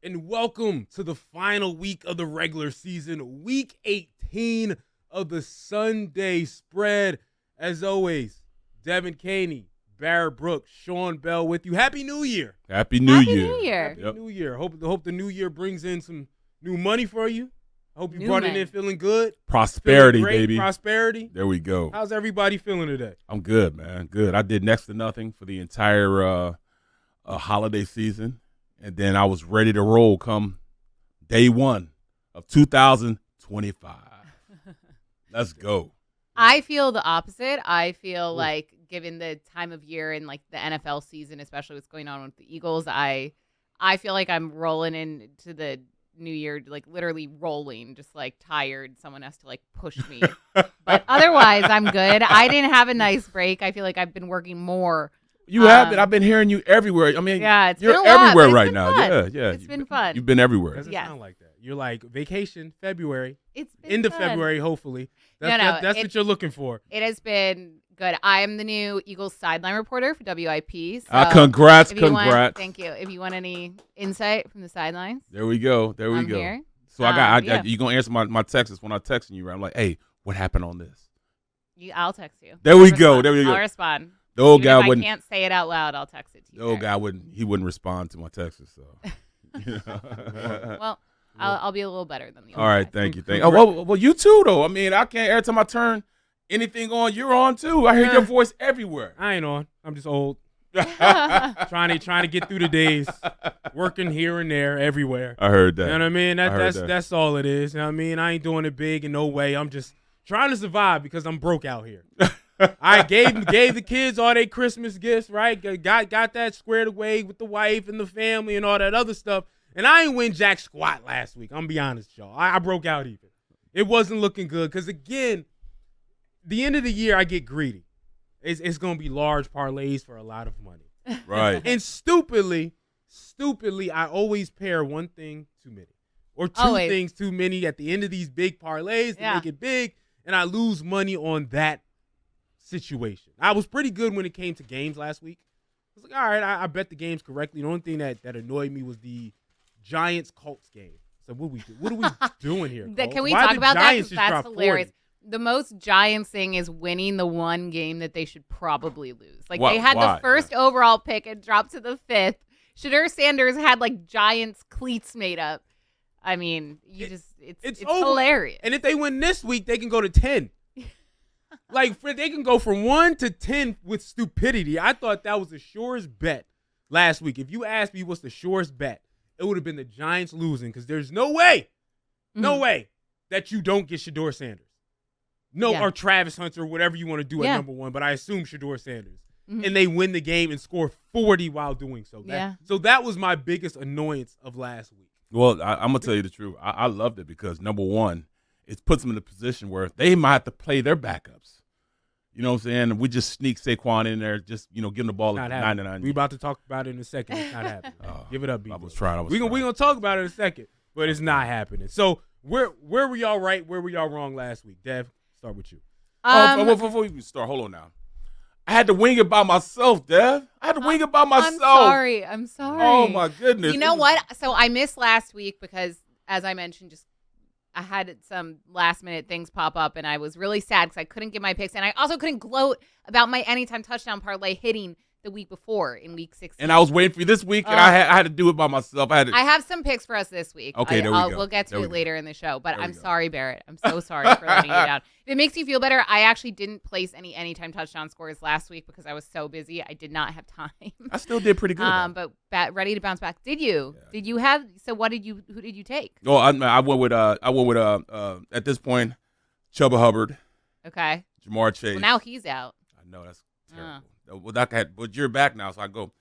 and welcome to the final week of the regular season, week 18 of the Sunday spread. As always, Devin Caney, Barrett Brooks, Sean Bell with you. Happy New Year. Happy New Year. Happy New Year. Hope the new year brings in some new money for you. I hope you New brought men. it in feeling good. Prosperity, Feeling great, baby. Prosperity. There we go. How's everybody feeling today? I'm good, man. Good. I did next to nothing for the entire holiday season, and then I was ready to roll come day one of 2025. Let's go. I feel the opposite. I feel like, given the time of year and like the NFL season, especially what's going on with the Eagles, I feel like I'm rolling into the new year, like literally rolling, just like tired. Someone has to like push me. But otherwise, I'm good. I didn't have a nice break. I feel like I've been working more. You have been. I've been hearing you everywhere. I mean, Yeah, it's you're been a lot, everywhere but it's right been now. fun. Yeah. It's been fun. You've been everywhere. Doesn't Yes. sound like that. You're like vacation, February, It's been end of fun. February, hopefully. No, That's it- what you're looking for. It has been good. I am the new Eagles sideline reporter for WIP. So Congrats. if you want- Congrats. thank you. If you want any insight from the sidelines, There we go. There we I'm go. here. So you Yeah. going to answer my texts when I'm texting you, right? I'm like, hey, what happened on this? I'll text you. There we I'll go. respond. There we go. I'll respond. The old Even guy if wouldn't. I can't say it out loud, I'll text it to you. The old Barrett. guy wouldn't respond to my texts. So. You know. Well, I'll be a little better than the old All right, guy. thank you. Well, you too, though. I mean, I can't. Every time I turn anything on, you're on too. I hear your voice everywhere. I ain't on. I'm just old. trying to get through the days, working here and there, everywhere. I heard that. You know what I mean? I heard That's all it is. You know what I mean? I ain't doing it big in no way. I'm just trying to survive because I'm broke out here. I gave the kids all their Christmas gifts, right? Got that squared away with the wife and the family and all that other stuff. And I ain't win jack squat last week. I'm gonna be honest, y'all. I broke out even. It wasn't looking good because, again, the end of the year I get greedy. It's gonna be large parlays for a lot of money. Right. And stupidly, I always pair one thing too many. Or two Always. things too many at the end of these big parlays to Yeah. make it big, and I lose money on that situation. I was pretty good when it came to games last week. I was like, all right, I bet the games correctly. The only thing that annoyed me was the Giants-Colts game. So what are we doing here, Colts? Can we Why talk the about that? Giants 'Cause just that's dropped hilarious. 40? The most Giants thing is winning the one game that they should probably lose. Like, Why- they had why? the first overall pick and dropped to the 5th. Shadur Sanders had like Giants cleats made up. I mean, it's over. hilarious. And if they win this week, they can go to 10. They can go from 1 to 10 with stupidity. I thought that was the surest bet last week. If you asked me what's the surest bet, it would have been the Giants losing because there's no way that you don't get Shador Sanders. No, Yeah. or Travis Hunter, or whatever you want to do Yeah. at number one, but I assume Shador Sanders. Mhm. And they win the game and score 40 while doing so. Yeah. So that was my biggest annoyance of last week. Well, I'm gonna tell you the truth. I loved it because number one, it puts them in a position where they might have to play their backups. You know what I'm saying? We just sneak Saquon in there, just give him the ball Not at happening. 99. We about to talk about it in a second. It's not happening. Oh, Give it up, I B. was trying. We gonna talk about it in a second, but it's not happening. So where were y'all right? Where were y'all wrong last week? Dev, start with you. Before we start, hold on now. I had to wing it by myself, Dev. I had to wing it by myself. I'm sorry. Oh my goodness. You know what? So I missed last week because, as I mentioned, I had some last minute things pop up, and I was really sad because I couldn't get my picks, and I also couldn't gloat about my anytime touchdown parlay hitting the week before in week 16. And I was waiting for you this week, and I had to do it by myself. I have some picks for us this week. Okay, there we go. We'll get to There we it go. later in the show, but There we I'm go. sorry, Barrett. I'm so sorry for letting you down. If it makes you feel better, I actually didn't place any anytime touchdown scores last week because I was so busy. I did not have time. I still did pretty good. But ready to bounce back. Did you? Yeah. Did you have? So who did you take? Oh, I went with at this point, Chuba Hubbard, Okay. Jamar Chase. Well, now he's out. I know that's terrible. But you're back now, so I go.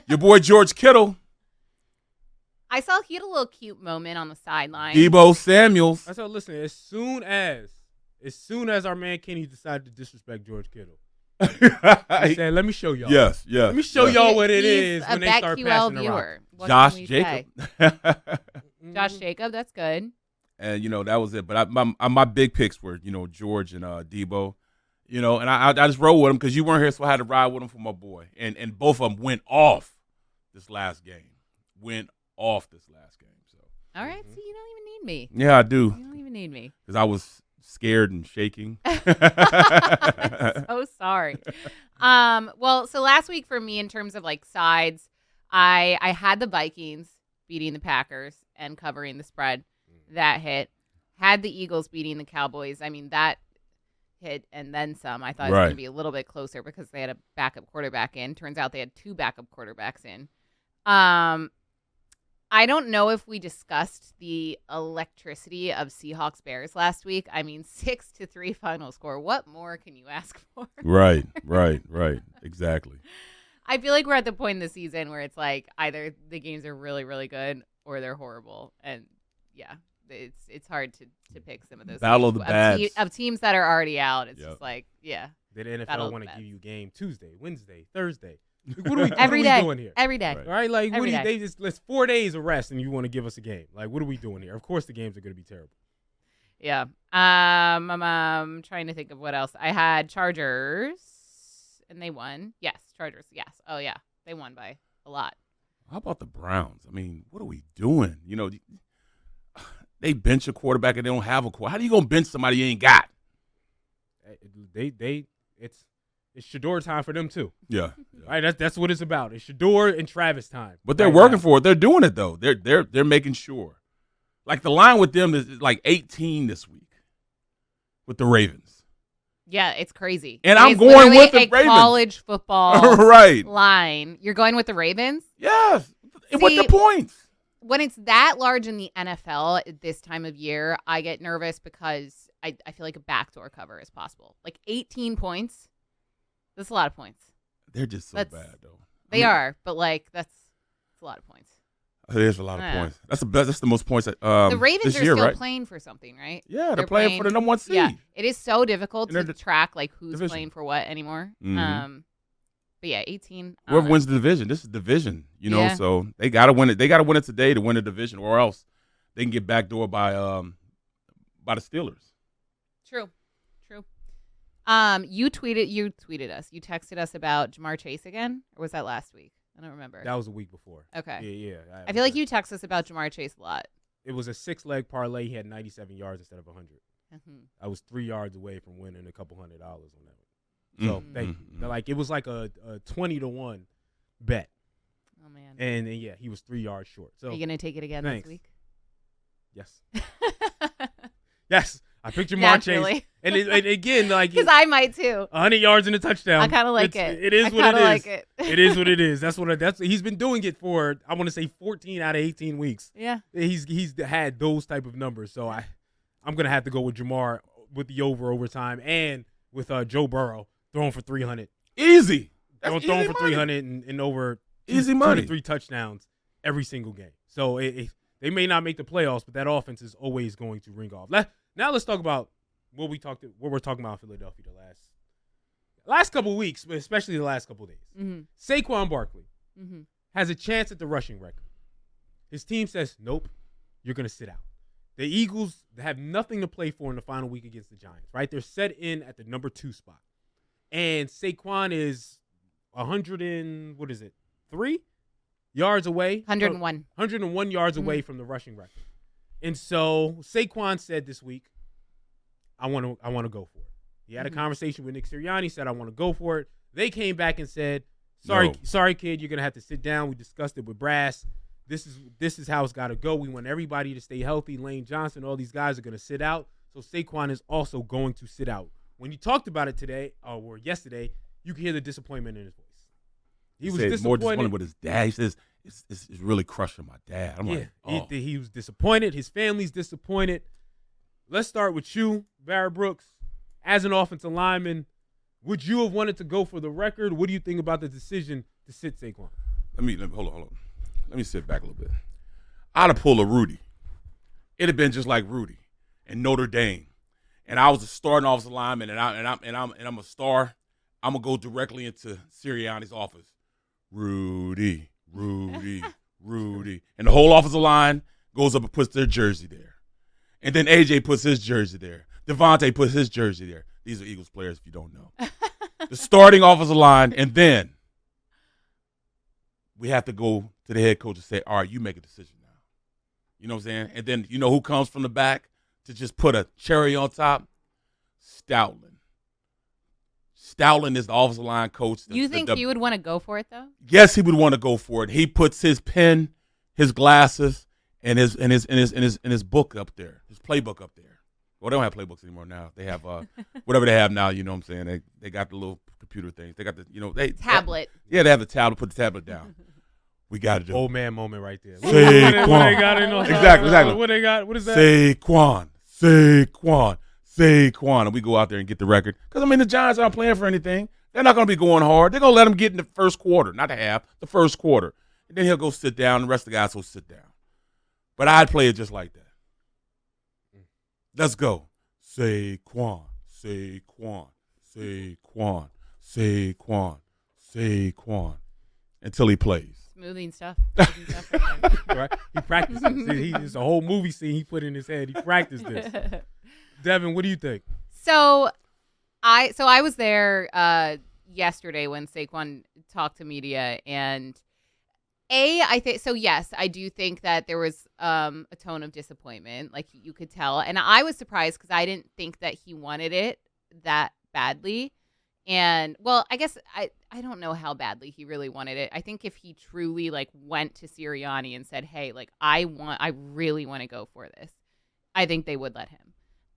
Your boy George Kittle, I saw he had a little cute moment on the sideline. Debo Samuels. I said, listen, as soon as our man Kenny decided to disrespect George Kittle, I said, let me show y'all. Yes. Let me show y'all what it He's is a when they start BetQL passing the rock. viewer. What Josh can we say? Jacob. Josh Jacob, that's good. And that was it. But my big picks were George and Debo. And I just rolled with him because you weren't here, so I had to ride with him for my boy. And both of them went off this last game. Went off this last game. So All right, so you don't even need me. yeah, I do. You don't even need me. Because I was scared and shaking. I'm so sorry. Well, so last week for me in terms of like sides, I had the Vikings beating the Packers and covering the spread. That hit. Had the Eagles beating the Cowboys. I mean, that hit and then some. I thought it was going to be a little bit closer because they had a backup quarterback in. Turns out they had 2 backup quarterbacks in. I don't know if we discussed the electricity of Seahawks Bears last week. I mean, 6-3 final score. What more can you ask for? Right. Exactly. I feel like we're at the point in the season where it's like either the games are really, really good or they're horrible. And yeah, it's hard to pick some of those. Battle of the Bads. Of teams that are already out. It's just like, yeah. Did the Battle NFL of want the to give Bads. you game Tuesday, Wednesday, Thursday? What are we, Every what are day. we doing here? Every day. Right. Right? Like, what Every do you, day. they just, let's 4 days of rest and you want to give us a game. Like, what are we doing here? Of course the games are going to be terrible. Yeah. I'm trying to think of what else. I had Chargers, and they won. Yes, Chargers. Yes. Oh, yeah. They won by a lot. How about the Browns? I mean, what are we doing? You know, they bench a quarterback and they don't have a quarterback. How are you going to bench somebody you ain't got? It's Shador time for them too. Yeah. Right? That's what it's about. It's Shador and Travis time. But they're right working now. for it. They're doing it, though. They're making sure. Like, the line with them is like 18 this week with the Ravens. Yeah, it's crazy. And It I'm is going with literally the a Ravens. college football Right. line. You're going with the Ravens? Yes. And with See, the points. When it's that large in the NFL at this time of year, I get nervous because I feel like a backdoor cover is possible. Like 18 points. That's a lot of points. They're just so That's- bad, though. They are, but like that's a lot of points. It is a lot of Yeah. points. That's the best. That's the most points that, The Ravens this are year, still right? playing for something, right? Yeah, they're playing for the number 1 seed. Yeah, it is so difficult And they're to the track like who's division. playing for what anymore. Mhm. But yeah, 18. I Whoever don't know. wins the division, this is division, you know. Yeah. So they gotta win it. They gotta win it today to win the division, or else they can get backdoored by the Steelers. True. You tweeted us. You texted us about Jamar Chase again, or was that last week? I don't remember. That was a week before. Okay. Yeah. I feel like you text us about Jamar Chase a lot. It was a 6-leg parlay. He had 97 yards instead of 100. Mhm. I was 3 yards away from winning a couple $100 on that one. So Mm. thank you. Mm. Like it was like a 20-1 bet, Oh man. and yeah, he was 3 yards short. So Are you gonna take it again thanks. this week? yes, I picked Jamar Chase, Naturally. and again, like Because I might too. 100 yards and a touchdown. I kind of like It's- it. It is I what kinda it is. like it. It is what it is. That's he's been doing it for. I want to say 14 out of 18 weeks. Yeah. He's had those type of numbers. So I'm gonna have to go with Jamar with the overtime and with Joe Burrow throwing for 300. Easy. That's Throwing easy for money. 300 and over Easy 2 money. to 3 touchdowns every single game. So they may not make the playoffs, but that offense is always going to ring off. Now let's talk about what we're talking about in Philadelphia the last couple of weeks, but especially the last couple of days. Mm-hmm. Saquon Barkley Mm-hmm. has a chance at the rushing record. His team says, nope, you're going to sit out. The Eagles have nothing to play for in the final week against the Giants, right? They're set in at the number 2 spot. And Saquon is 3 yards away. 101. 101 yards Mm-hmm. away from the rushing record. And so Saquon said this week, I want to go for it. He had a Mhm. conversation with Nick Sirianni, said, I want to go for it. They came back and said, sorry, kid, you're going to have to sit down. We discussed it with Brass. This is how it's got to go. We want everybody to stay healthy. Lane Johnson, all these guys are going to sit out. So Saquon is also going to sit out. When you talked about it today or yesterday, you could hear the disappointment in his voice. He was said more disappointed. disappointed with his dad. He says it's really crushing my dad. I'm Yeah, like, oh. he was disappointed. His family's disappointed. Let's start with you, Barrett Brooks. As an offensive lineman, would you have wanted to go for the record? What do you think about the decision to sit Saquon? Let me hold on. Let me sit back a little bit. I'd have pulled a Rudy. It'd have been just like Rudy in Notre Dame, and I was a starting offensive lineman, and I'm a star. I'm gonna go directly into Sirianni's office. Rudy, and the whole offensive line goes up and puts their jersey there, and then AJ puts his jersey there. Devontae puts his jersey there. These are Eagles players, if you don't know. The starting offensive line, and then we have to go to the head coach and say, all right, you make a decision now. You know what I'm saying? And then you know who comes from the back to just put a cherry on top? Stoutland. Stoutland is the offensive line coach. You think he would want to go for it though? Yes, he would want to go for it. He puts his pen, his glasses, and his book up there, his playbook up there. Well, they don't have playbooks anymore now. They have whatever they have now. You know what I'm saying? They got the little computer things. They got the tablet. They have the tablet. Put the tablet down. We got to do. Old man moment right there. Saquon. What they got in Exactly. What they got? What is that? Saquon, and we go out there and get the record. Because the Giants aren't playing for anything. They're not going to be going hard. They're going to let him get in the first quarter, not the half, the first quarter, and then he'll go sit down. The rest of the guys will sit down. But I'd play it just like that. Let's go. Saquon. Until he plays. Smoothing stuff. Right? He practiced it. It's a whole movie scene he put in his head. He practiced this. Devin, what do you think? So I was there yesterday when Saquon talked to media, and I think so. Yes, I do think that there was a tone of disappointment, like you could tell, and I was surprised because I didn't think that he wanted it that badly. And well, I guess I don't know how badly he really wanted it. I think if he truly went to Sirianni and said, "Hey, I really want to go for this," I think they would let him.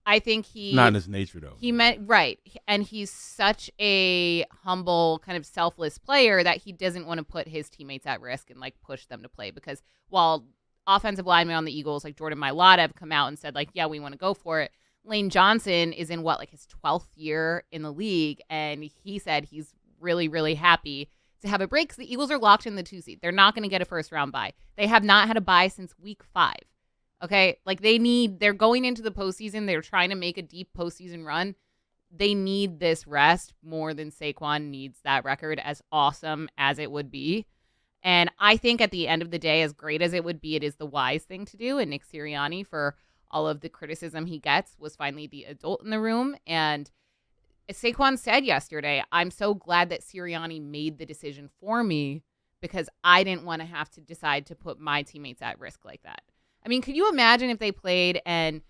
I think not in his nature though. He meant right, and he's such a humble, kind of selfless player that he doesn't want to put his teammates at risk and push them to play. Because while offensive linemen on the Eagles like Jordan Mailata have come out and said yeah, we want to go for it, Lane Johnson is in his 12th year in the league, and he said he's really, really happy to have a break because the Eagles are locked in the 2 seed. They're not going to get a first round bye. They have not had a bye since week 5. Okay, they're going into the postseason. They're trying to make a deep postseason run. They need this rest more than Saquon needs that record, as awesome as it would be. And I think at the end of the day, as great as it would be, it is the wise thing to do. And Nick Sirianni, for all of the criticism he gets, was finally the adult in the room. And as Saquon said yesterday, I'm so glad that Sirianni made the decision for me because I didn't want to have to decide to put my teammates at risk like that. I mean, could you imagine if they played and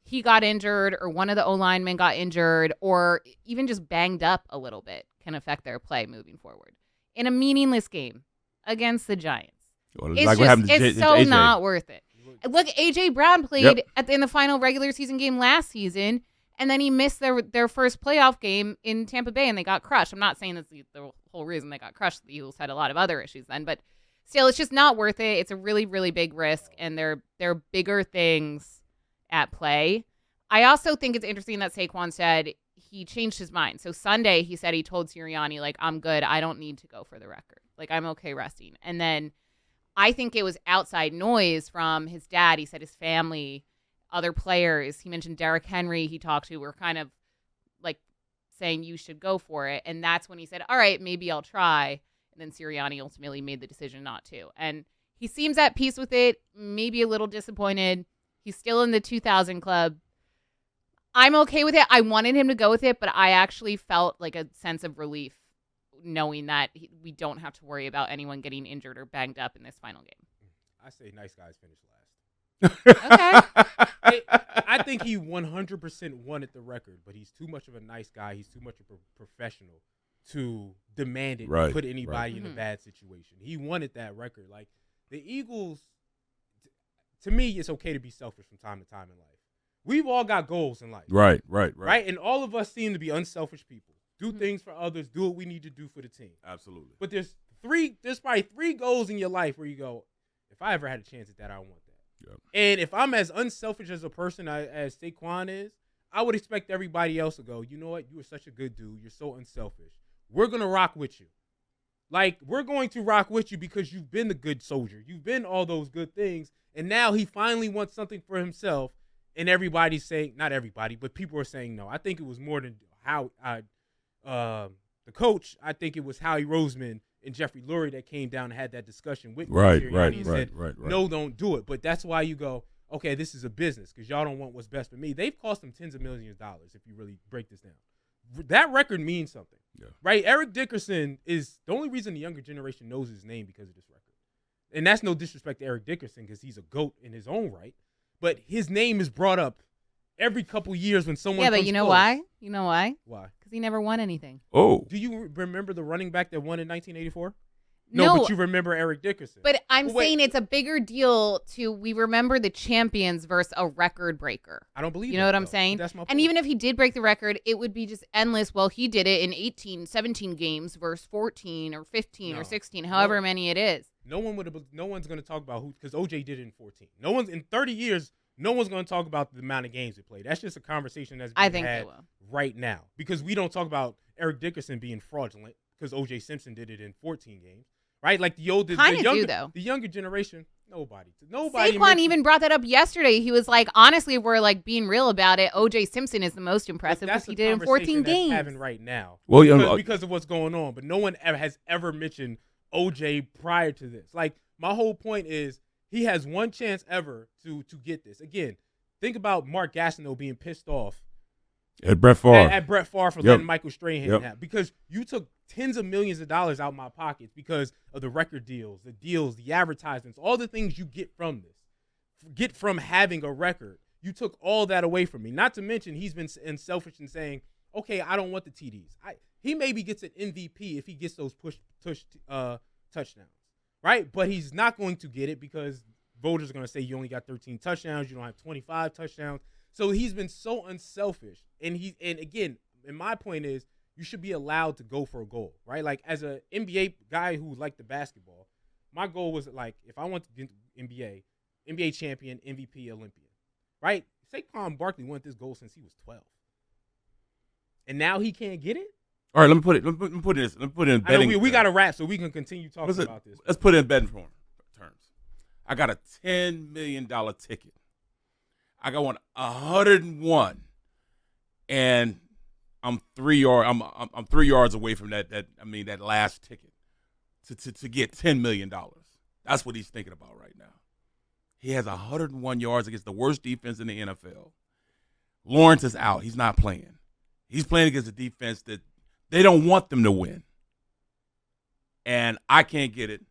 he got injured or one of the O-linemen got injured or even just banged up a little bit can affect their play moving forward in a meaningless game against the Giants? Well, it's so not worth it. Look, A.J. Brown played in the final regular season game last season, and then he missed their first playoff game in Tampa Bay, and they got crushed. I'm not saying that's the whole reason they got crushed. The Eagles had a lot of other issues then, but still, it's just not worth it. It's a really, really big risk, and there are bigger things at play. I also think it's interesting that Saquon said he changed his mind. So Sunday, he said he told Sirianni, I'm good. I don't need to go for the record. I'm okay resting. And then I think it was outside noise from his dad. He said his family, other players. He mentioned Derrick Henry he talked to were kind of saying you should go for it. And that's when he said, all right, maybe I'll try. And then Sirianni ultimately made the decision not to. And he seems at peace with it, maybe a little disappointed. He's still in the 2000 club. I'm okay with it. I wanted him to go with it, but I actually felt a sense of relief knowing that we don't have to worry about anyone getting injured or banged up in this final game. I say nice guys finish last. Okay. I think he 100% wanted the record, but he's too much of a nice guy. He's too much of a professional to demand it and put anybody in a bad situation. He wanted that record. The Eagles, to me, it's okay to be selfish from time to time in life. We've all got goals in life. Right. And all of us seem to be unselfish people. Do things for others. Do what we need to do for the team. Absolutely. But there's probably 3 goals in your life where you go, if I ever had a chance at that, I want that. Yep. And if I'm as unselfish as a person as Saquon is, I would expect everybody else to go, you know what? You are such a good dude. You're so unselfish. We're going to rock with you. We're going to rock with you because you've been the good soldier. You've been all those good things. And now he finally wants something for himself. And everybody's saying, not everybody, but people are saying no. I think it was more than how the coach. I think it was Howie Roseman and Jeffrey Lurie that came down and had that discussion with Sirianni and said, no, don't do it. But that's why you go, okay, this is a business because y'all don't want what's best for me. They've cost them tens of millions of dollars if you really break this down. That record means something, right? Eric Dickerson is the only reason the younger generation knows his name because of this record. and that's no disrespect to Eric Dickerson because he's a GOAT in his own right, but his name is brought up every couple years when someone but comes you know close. why? You know why? Why? Because he never won anything. Oh, Do you remember the running back that won in 1984? No, but you remember Eric Dickerson. But I'm Well, wait. saying it's a bigger deal to we remember the champions versus a record breaker. I don't believe You know that, what I'm though. saying? That's my point. And even if he did break the record, it would be just endless. Well, he did it in 18, 17 games versus 14 or 15 No. or 16, however No. many it is. No one's going to talk about who, because OJ did it in 14. No one's in 30 years. No one's going to talk about the amount of games he played. That's just a conversation that's being I think they had will. right now because we don't talk about Eric Dickerson being fraudulent because OJ Simpson did it in 14 games, right? Like the Kinda though. The younger generation, nobody. Saquon mentions- even brought that up yesterday. He was like, honestly, if we're like being real about it, OJ Simpson is the most impressive That's because he the did it in 14 conversation that's games. having right now. Well, yeah, Because of what's going on, but no one has ever mentioned OJ prior to this. Like my whole point is he has one chance ever to get this. Again, think about Mark Gastineau being pissed off at Brett Favre. at Brett Favre for Yep. letting Michael Strahan Yep. have because you took tens of millions of dollars out of my pockets because of the record deals, the advertisements, all the things you get from this, get from having a record. You took all that away from me. Not to mention he's been selfish in saying, okay, I don't want the TDs. He maybe gets an MVP if he gets those touchdowns, right? But he's not going to get it because voters are going to say you only got 13 touchdowns, you don't have 25 touchdowns. So he's been so unselfish. And again, and my point is you should be allowed to go for a goal, right? Like as an NBA guy who liked the basketball, my goal was like if I want to get NBA champion, MVP, Olympian, right? Saquon Barkley wanted this goal since he was 12. And now he can't get it? All right, let me put it in betting. I know we got to wrap so we can continue talking about this. Let's put it in betting terms. I got a $10 million ticket. I got 101, and I'm 3 yards. I'm 3 yards away from that last ticket to get $10 million. That's what he's thinking about right now. He has 101 yards against the worst defense in the NFL. Lawrence is out. He's not playing. He's playing against a defense that they don't want them to win. And I can't get it.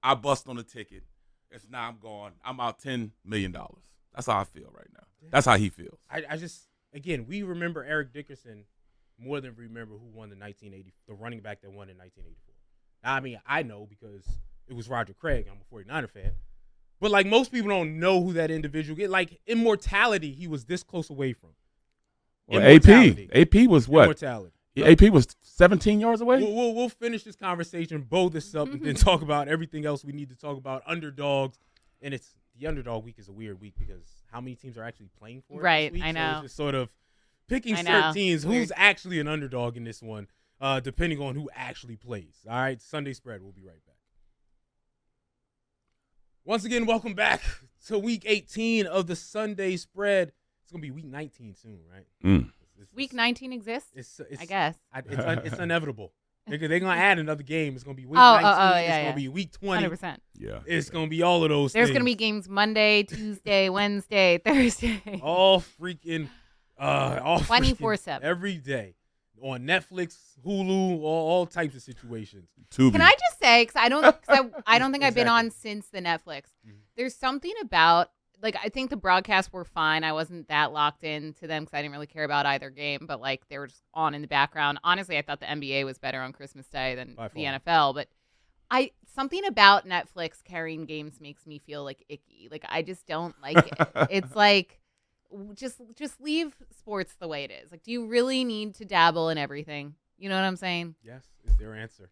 I bust on the ticket. It's now I'm gone. I'm out $10 million. That's how I feel right now. That's how he feels. I just, again, we remember Eric Dickerson more than we remember who won the running back that won in 1984. Now, I mean, I know because it was Roger Craig. I'm a 49er fan. But, like, most people don't know who that individual is. Like, immortality, he was this close away from. Well, AP was what? Immortality. AP was 17 yards away? We'll finish this conversation, bow this up, and then talk about everything else we need to talk about. Underdogs. And the underdog week is a weird week because how many teams are actually playing for it Right, this week? I know. So it's just sort of picking I certain know. teams. Weird. Who's actually an underdog in this one, depending on who actually plays. All right, Sunday Spread. We'll be right back. Once again, welcome back to Week 18 of the Sunday Spread. It's going to be Week 19 soon, right? Week 19 exists? It's I guess. It's inevitable. They're going to add another game. It's going to be Week 19. It's going to be Week 20. 100%. Yeah. It's going to be all of those There's things. going to be games Monday, Tuesday, Wednesday, Thursday. all freaking 24/7. every day on Netflix, Hulu, all types of situations. Can I just say, because I don't think I've been Exactly. on since the Netflix. There's something about, like, I think the broadcasts were fine. I wasn't that locked into them because I didn't really care about either game, but like they were just on in the background. Honestly, I thought the NBA was better on Christmas Day than By the far. NFL, but something about Netflix carrying games makes me feel like icky. Like I just don't like it. It's like just leave sports the way it is. Like, do you really need to dabble in everything? You know what I'm saying? Yes, is their answer.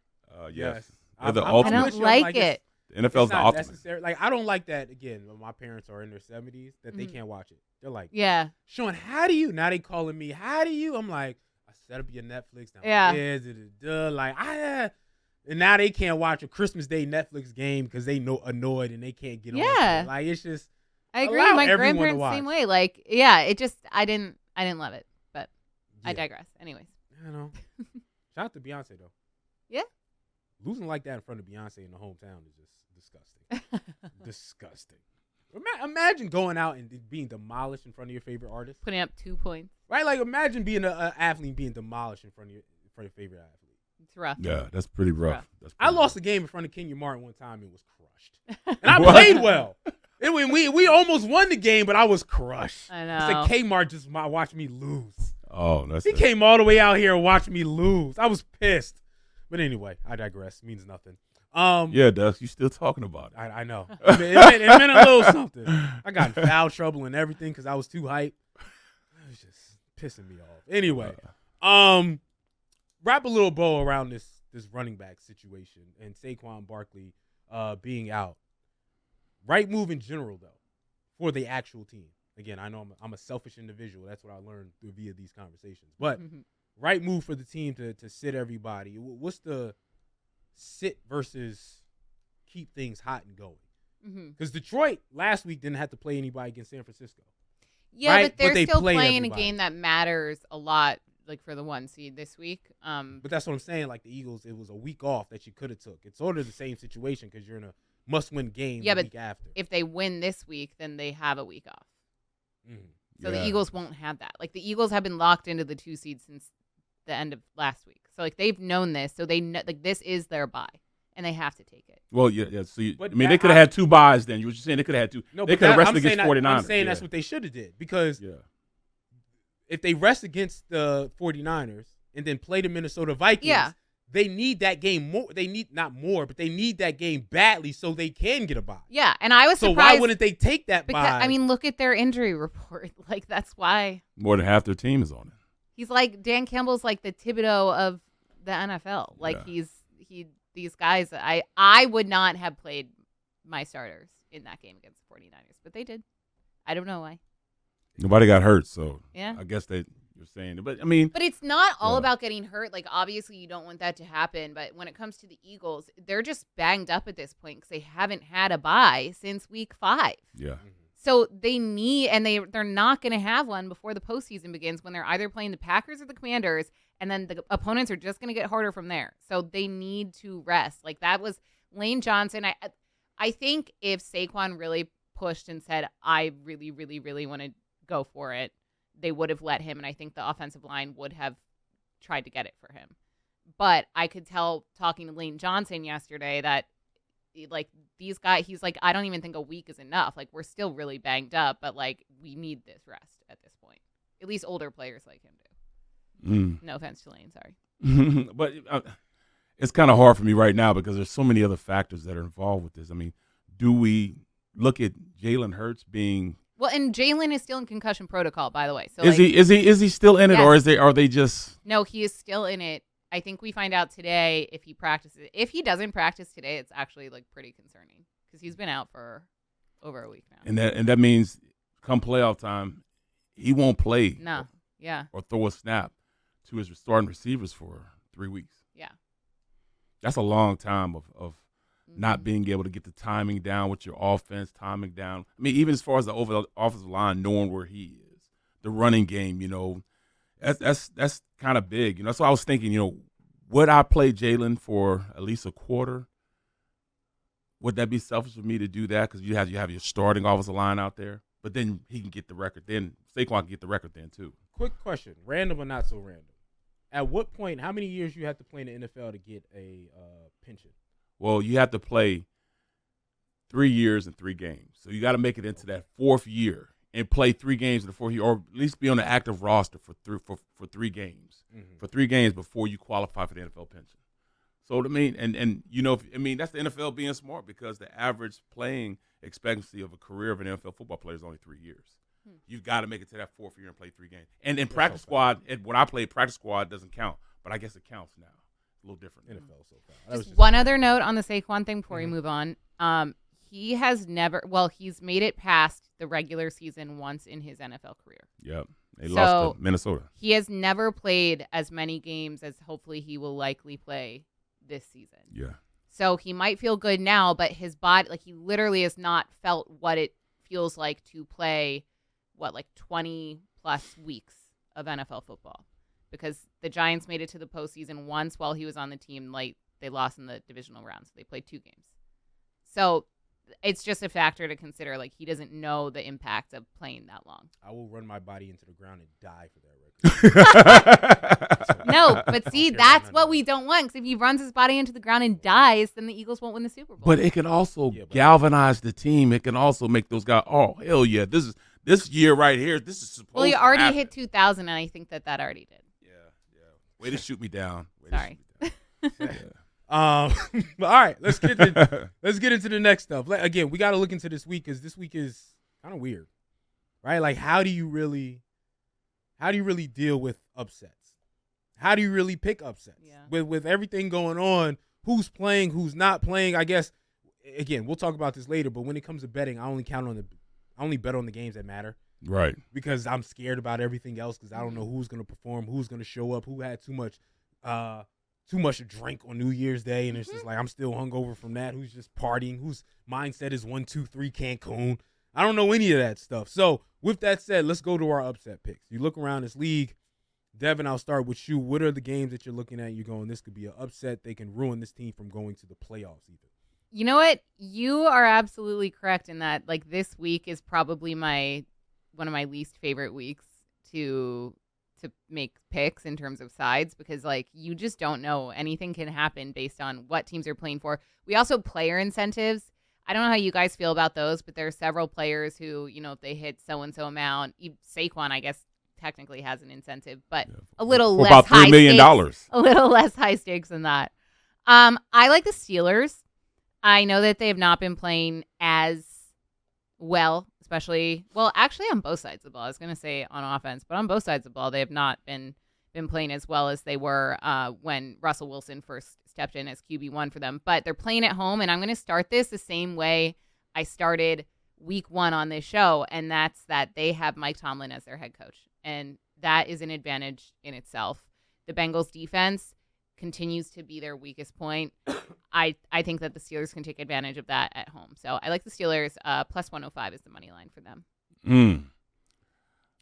Yes. I'm- They're the I'm ultimate. I with don't you. I'm like it's- it. The NFL's it's the not ultimate. necessary. Like I don't like that. Again, when my parents are in their 70s, that they Mhm. can't watch it. They're like, Yeah. Sean, how do you? Now they calling me. How do you? I'm like, I set up your Netflix. Now Yeah. like and now they can't watch a Christmas Day Netflix game because they annoyed and they can't get on. to Yeah. it. Like it's just. I agree. Allow My everyone to grandparents the same watch. way. Like, yeah, it just I didn't love it, but I Yeah. digress. Anyways. I know. Shout out to Beyonce though. Yeah. Losing like that in front of Beyonce in the hometown is just disgusting. Disgusting. Imagine going out and being demolished in front of your favorite artist. Putting up 2 points. Right? Like imagine being an athlete being demolished in front of your favorite athlete. It's rough. Yeah, that's pretty rough. rough. That's I pretty lost a game in front of Kenya Martin one time and was crushed. crushed. And I played well. We almost won the game, but I was crushed. I know. It's like Kmart just watched me lose. Oh, that's He came all the way out here and watched me lose. I was pissed. But anyway, I digress. It means nothing. Yeah, Dust, you still talking about it. I know. It meant a little something. I got in foul trouble and everything because I was too hyped. It was just pissing me off. Anyway, wrap a little bow around this running back situation and Saquon Barkley being out. Right move in general, though, for the actual team. Again, I know I'm a selfish individual. That's what I learned via these conversations. But right move for the team to sit everybody. What's the sit versus keep things hot and going? Because Detroit last week didn't have to play anybody against San Francisco. Yeah, right? but they're still playing everybody. a game that matters a lot, like for the 1 seed this week. But that's what I'm saying. Like the Eagles, it was a week off that you could have took. It's sort of the same situation because you're in a must-win game the week after. If they win this week, then they have a week off. So the Eagles won't have that. Like the Eagles have been locked into the 2 seed since the end of last week. So like they've known this. So they know, like this is their bye, and they have to take it. Well, yeah. So they could have had 2 buys. Then you were just saying they could have had 2. No, they could have rested against 49ers. I'm saying that's what they should have did because if they rest against the 49ers and then play the Minnesota Vikings, they need that game more. They need not more, but they need that game badly so they can get a bye. Yeah, and I was so surprised. Why wouldn't they take that because, bye? I mean, look at their injury report. Like that's why more than half their team is on it. He's like Dan Campbell's like the Thibodeau of the NFL. Like these guys. I would not have played my starters in that game against the 49ers, but they did. I don't know why. Nobody got hurt, so yeah. I guess you're saying it. But I mean, but it's not all about getting hurt. Like obviously you don't want that to happen, but when it comes to the Eagles, they're just banged up at this point because they haven't had a bye since week 5. Yeah. So they need, and they're not going to have one before the postseason begins when they're either playing the Packers or the Commanders, and then the opponents are just going to get harder from there. So they need to rest. Like that was Lane Johnson. I think if Saquon really pushed and said, I really, really, really want to go for it, they would have let him, and I think the offensive line would have tried to get it for him. But I could tell talking to Lane Johnson yesterday that like these guys, he's like, I don't even think a week is enough. Like we're still really banged up, but like we need this rest at this point. At least older players like him do. No offense to Lane, sorry. But it's kind of hard for me right now because there's so many other factors that are involved with this. I mean, do we look at Jalen Hurts being? Well, and Jalen is still in concussion protocol, by the way. So is he still in it, or are they just? No, he is still in it. I think we find out today if he practices. If he doesn't practice today, it's actually like pretty concerning because he's been out for over a week now. And that means come playoff time, he won't play. No, or throw a snap to his starting receivers for 3 weeks. Yeah, that's a long time of not being able to get the timing down with your offense, timing down. I mean, even as far as the offensive line, knowing where he is, the running game, that's kind of big. That's what I was thinking. Would I play Jalen for at least a quarter? Would that be selfish for me to do that? Because you have your starting offensive line out there, but then he can get the record. Then Saquon can get the record then too. Quick question, random or not so random. At what point, how many years you have to play in the NFL to get a pension? Well, you have to play 3 years and 3 games. So you got to make it into that 4th year and play 3 games in the 4th year, or at least be on the active roster for 3 games. For 3 games before you qualify for the NFL pension. So I mean, and that's the NFL being smart because the average playing expectancy of a career of an NFL football player is only 3 years. You've got to make it to that 4th year and play 3 games. And in practice squad, when I played, practice squad doesn't count, but I guess it counts now. A little different. NFL so far. Just one other note on the Saquon thing before we move on. He has he's made it past the regular season once in his NFL career. Yep. They lost to Minnesota. He has never played as many games as hopefully he will likely play this season. Yeah. So he might feel good now, but his body, like he literally has not felt what it feels like to play, 20 plus weeks of NFL football. Because the Giants made it to the postseason once while he was on the team. Like they lost in the divisional round, so they played 2 games. So it's just a factor to consider. Like he doesn't know the impact of playing that long. I will run my body into the ground and die for that record. No, but see, care about that's none what of we don't want. Because if he runs his body into the ground and dies, then the Eagles won't win the Super Bowl. But it can also Yeah, but- galvanize the team. It can also make those guys, oh, hell yeah, this year right here, this is supposed Well, he to already happen. hit 2,000, and I think that already did. Yeah. Way to shoot me down. Sorry. All right, let's get into the next stuff. Again, we got to look into this week because this week is kind of weird, right? Like, how do you really deal with upsets? How do you really pick upsets? Yeah. With everything going on, who's playing, who's not playing? I guess again, we'll talk about this later. But when it comes to betting, I only bet on the games that matter. Right. Because I'm scared about everything else because I don't know who's going to perform, who's going to show up, who had too much to drink on New Year's Day, and it's just like I'm still hungover from that, who's just partying, whose mindset is 1, 2, 3 Cancun. I don't know any of that stuff. So with that said, let's go to our upset picks. You look around this league. Devin, I'll start with you. What are the games that you're looking at? You're going, this could be an upset. They can ruin this team from going to the playoffs even. You know what? You are absolutely correct in that. Like, this week is probably one of my least favorite weeks to make picks in terms of sides because, like, you just don't know. Anything can happen based on what teams are playing for. We also player incentives. I don't know how you guys feel about those, but there are several players who, if they hit so-and-so amount, Saquon, I guess, technically has an incentive, but a little less about high $3 million. stakes, a little less high stakes than that. I like the Steelers. I know that they have not been playing as well, actually on both sides of the ball. I was going to say on offense, but on both sides of the ball, they have not been playing as well as they were when Russell Wilson first stepped in as QB1 for them. But they're playing at home, and I'm going to start this the same way I started week 1 on this show, and that's that they have Mike Tomlin as their head coach. And that is an advantage in itself. The Bengals defense continues to be their weakest point. I think that the Steelers can take advantage of that at home. So I like the Steelers. Plus 105 is the money line for them. And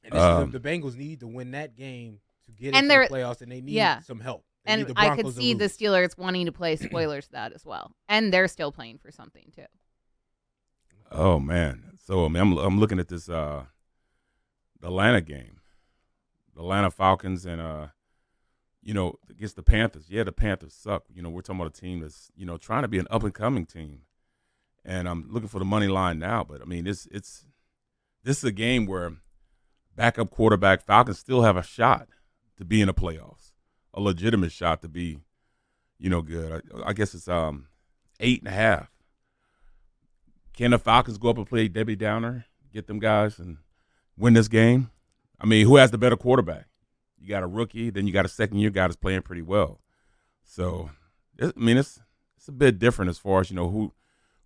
this is the Bengals need to win that game to get into the playoffs, and they need some help. They need the I Broncos could see to the lose. Steelers wanting to play spoilers to that as well. And they're still playing for something, too. Oh, man. So, I mean, I'm looking at this the Atlanta game. The Atlanta Falcons and, against the Panthers. Yeah, the Panthers suck. We're talking about a team that's, trying to be an up-and-coming team. And I'm looking for the money line now. But, I mean, this is a game where backup quarterback Falcons still have a shot to be in the playoffs, a legitimate shot to be, good. I guess it's 8.5. Can the Falcons go up and play Debbie Downer, get them guys, and win this game? I mean, who has the better quarterback? You got a rookie, then you got a second-year guy that's playing pretty well. So, it's a bit different as far as, who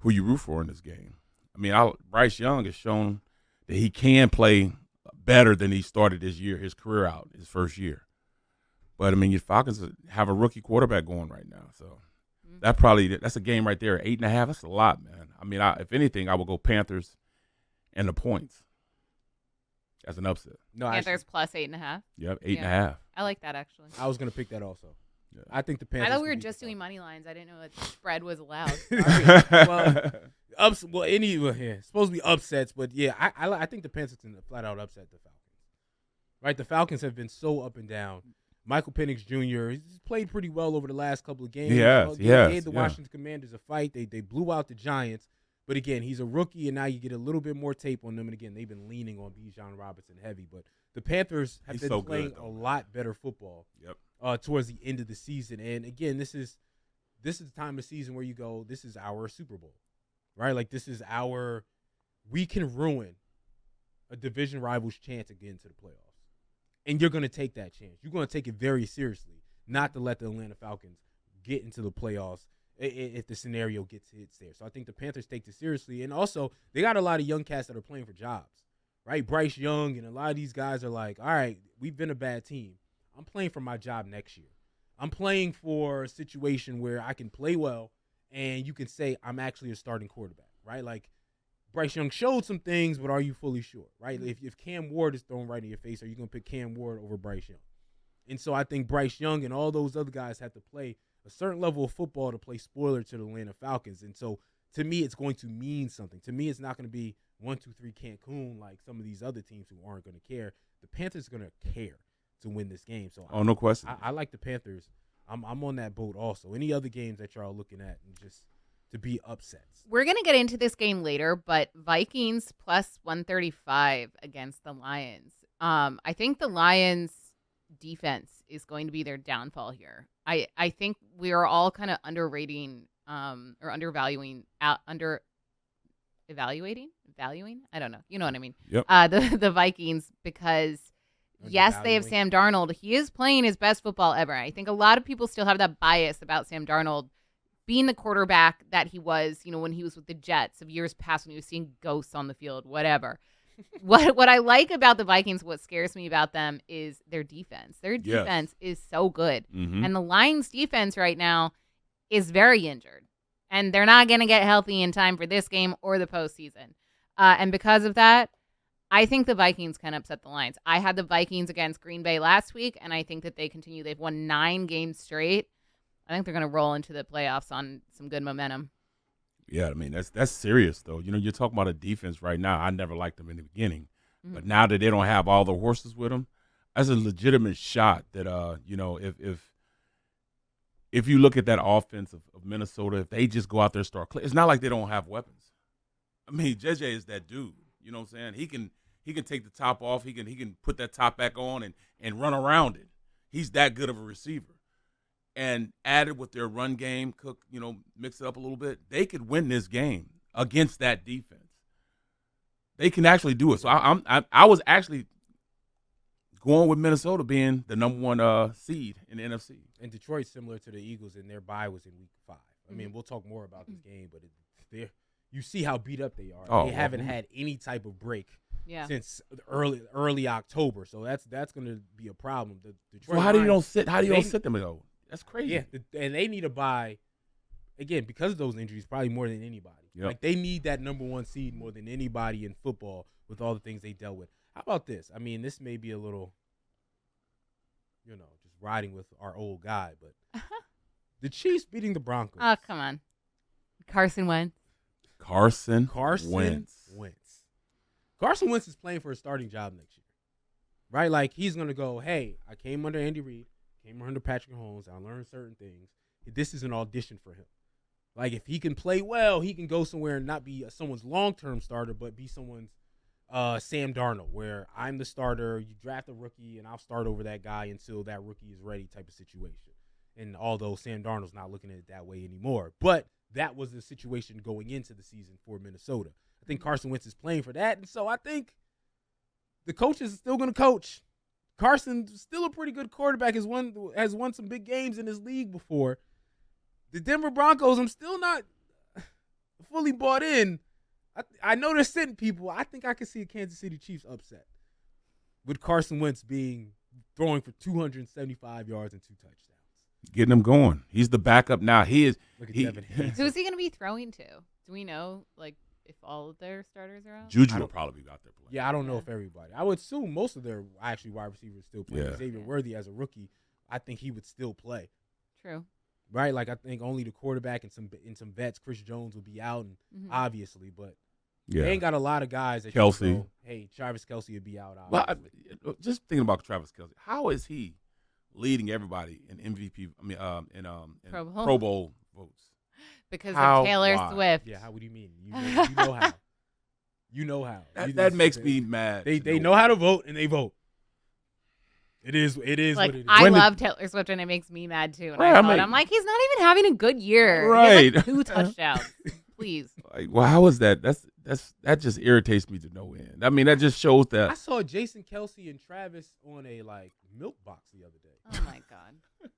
you root for in this game. I mean, Bryce Young has shown that he can play better than he started his career out, his first year. But, I mean, your Falcons have a rookie quarterback going right now. So, that's a game right there. 8.5, that's a lot, man. I mean, if anything, I would go Panthers and the points as an upset. No, Panthers plus 8.5. Yep, 8.5. I like that, actually. I was going to pick that also. Yeah. I think the Panthers. I thought we were could beat just the doing money lines. I didn't know that the spread was allowed. It's supposed to be upsets, but yeah, I think the Panthers can flat out upset the Falcons. Right, the Falcons have been so up and down. Michael Penix Jr. He's played pretty well over the last couple of games. Yes, They gave the yeah. Washington Commanders a fight. They blew out the Giants, but again, he's a rookie, and now you get a little bit more tape on them. And again, they've been leaning on Bijan Robinson heavy, but the Panthers have been playing a lot better football. Yep. Towards the end of the season, and again, this is the time of season where you go, this is our Super Bowl, right? Like we can ruin a division rival's chance to get into the playoffs. And you're going to take that chance. You're going to take it very seriously, not to let the Atlanta Falcons get into the playoffs if the scenario gets there. So I think the Panthers take this seriously. And also, they got a lot of young cats that are playing for jobs, right? Bryce Young and a lot of these guys are like, all right, we've been a bad team. I'm playing for my job next year. I'm playing for a situation where I can play well and you can say I'm actually a starting quarterback, right? Like, Bryce Young showed some things, but are you fully sure, right? If Cam Ward is thrown right in your face, are you going to pick Cam Ward over Bryce Young? And so I think Bryce Young and all those other guys have to play a certain level of football to play spoiler to the Atlanta Falcons. And so to me, it's going to mean something. To me, it's not going to be 1, 2, 3 Cancun like some of these other teams who aren't going to care. The Panthers are going to care. to win this game. So Oh, no question. I like the Panthers. I'm on that boat also. Any other games that y'all looking at and just to be upsets? We're going to get into this game later, but Vikings plus 135 against the Lions. I think the Lions defense is going to be their downfall here. I think we are all kind of underrating or undervaluing valuing. I don't know. You know what I mean? Yep. The Vikings, because yes, they have Sam Darnold. He is playing his best football ever. I think a lot of people still have that bias about Sam Darnold being the quarterback that he was, when he was with the Jets of years past when he was seeing ghosts on the field, whatever. What I like about the Vikings, what scares me about them is their defense. Their defense is so good. Mm-hmm. And the Lions defense right now is very injured. And they're not going to get healthy in time for this game or the postseason. And because of that, I think the Vikings can upset the Lions. I had the Vikings against Green Bay last week, and I think that they continue. They've won 9 games straight. I think they're going to roll into the playoffs on some good momentum. Yeah, I mean, that's serious, though. You're talking about a defense right now. I never liked them in the beginning. But now that they don't have all the horses with them, that's a legitimate shot that, if you look at that offense of Minnesota, if they just go out there and start, it's not like they don't have weapons. I mean, JJ is that dude. You know what I'm saying? He can take the top off. He can put that top back on and run around it. He's that good of a receiver. And added with their run game, mix it up a little bit, they could win this game against that defense. They can actually do it. So I was actually going with Minnesota being the number 1 seed in the NFC. And Detroit's similar to the Eagles, and their bye was in week 5. I mean, we'll talk more about this game, but you see how beat up they are. They haven't had any type of break since early October, so that's going to be a problem. The Detroit how do you don't sit? How do you don't sit them though? That's crazy. Yeah, and they need a bye again because of those injuries, probably more than anybody. Yep. Like they need that number 1 seed more than anybody in football with all the things they dealt with. How about this? I mean, this may be a little, just riding with our old guy, but the Chiefs beating the Broncos. Oh, come on. Carson Wentz. Carson Wentz. Carson Wentz is playing for a starting job next year, right? Like he's gonna go, hey, I came under Andy Reid, came under Patrick Mahomes, I learned certain things. This is an audition for him. Like if he can play well, he can go somewhere and not be someone's long-term starter, but be someone's Sam Darnold, where I'm the starter, you draft a rookie, and I'll start over that guy until that rookie is ready type of situation. And although Sam Darnold's not looking at it that way anymore, but that was the situation going into the season for Minnesota. I think Carson Wentz is playing for that, and so I think the coaches are still going to coach. Carson's still a pretty good quarterback, has won some big games in this league before. The Denver Broncos, I'm still not fully bought in. I know they're sitting people. I think I can see a Kansas City Chiefs upset with Carson Wentz throwing for 275 yards and 2 touchdowns. Getting him going. He's the backup now. He is. Look at Devin. Who's he going to be throwing to? Do we know, if all of their starters are out? Juju will probably be out there playing. Yeah, I don't know if everybody. I would assume most of their actually wide receivers still play. Yeah. Xavier Worthy as a rookie, I think he would still play. True. Right? Like I think only the quarterback and some vets, Chris Jones, will be out, and obviously, but they ain't got a lot of guys that Kelsey. You can go, hey, Travis Kelsey would be out. Well, just thinking about Travis Kelsey, how is he leading everybody in MVP? I mean, in Pro Bowl votes because of Taylor Swift. Yeah, what do you mean? You know how? You know how? That makes me mad. They know how to vote and they vote. It is what it is. I love Taylor Swift and it makes me mad too. And I'm like, he's not even having a good year. Right. He has 2 touchdowns. Please. How is that? That just irritates me to no end. I mean, that just shows that. I saw Jason Kelsey and Travis on a milk box the other day. Oh my God.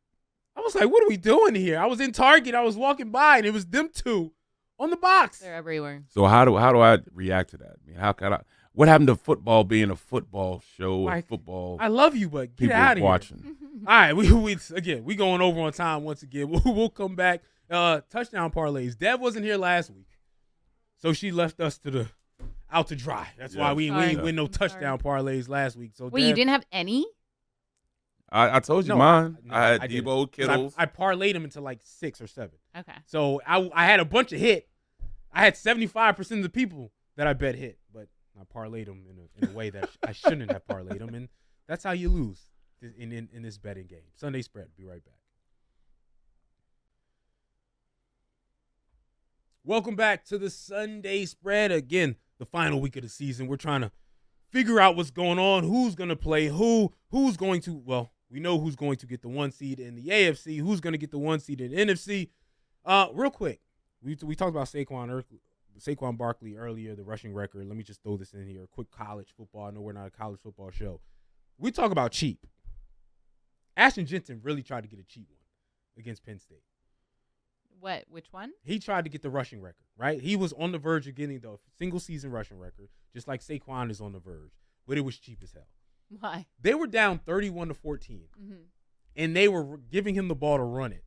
I was like, what are we doing here? I was in Target. I was walking by and it was them 2 on the box. They're everywhere. So how do I react to that? I mean, how can I? What happened to football being a football show? Football. I love you, but get out of here. Watching. All right, we going over on time once again. We'll come back. Touchdown parlays. Deb wasn't here last week, so she left us out to dry. That's why we ain't win no touchdown parlays last week. So wait, you didn't have any? I told you mine. I had Debo, Kittles. I parlayed them into 6 or 7. Okay. So I had a bunch of hit. I had 75% of the people that I bet hit, but I parlayed them in a way that I shouldn't have parlayed them, and that's how you lose. in this betting game. Sunday spread. Be right back. Welcome back to the Sunday spread. Again, the final week of the season. We're trying to figure out what's going on, who's going to play who's going to, well, we know who's going to get the 1 seed in the AFC, who's going to get the 1 seed in the NFC. Real quick, we talked about Saquon Barkley earlier, the rushing record. Let me just throw this in here. Quick college football. I know we're not a college football show. We talk about cheap. Ashton Jensen really tried to get a cheap one against Penn State. What? Which one? He tried to get the rushing record, right? He was on the verge of getting the single-season rushing record, just like Saquon is on the verge, but it was cheap as hell. Why? They were down 31-14, and they were giving him the ball to run it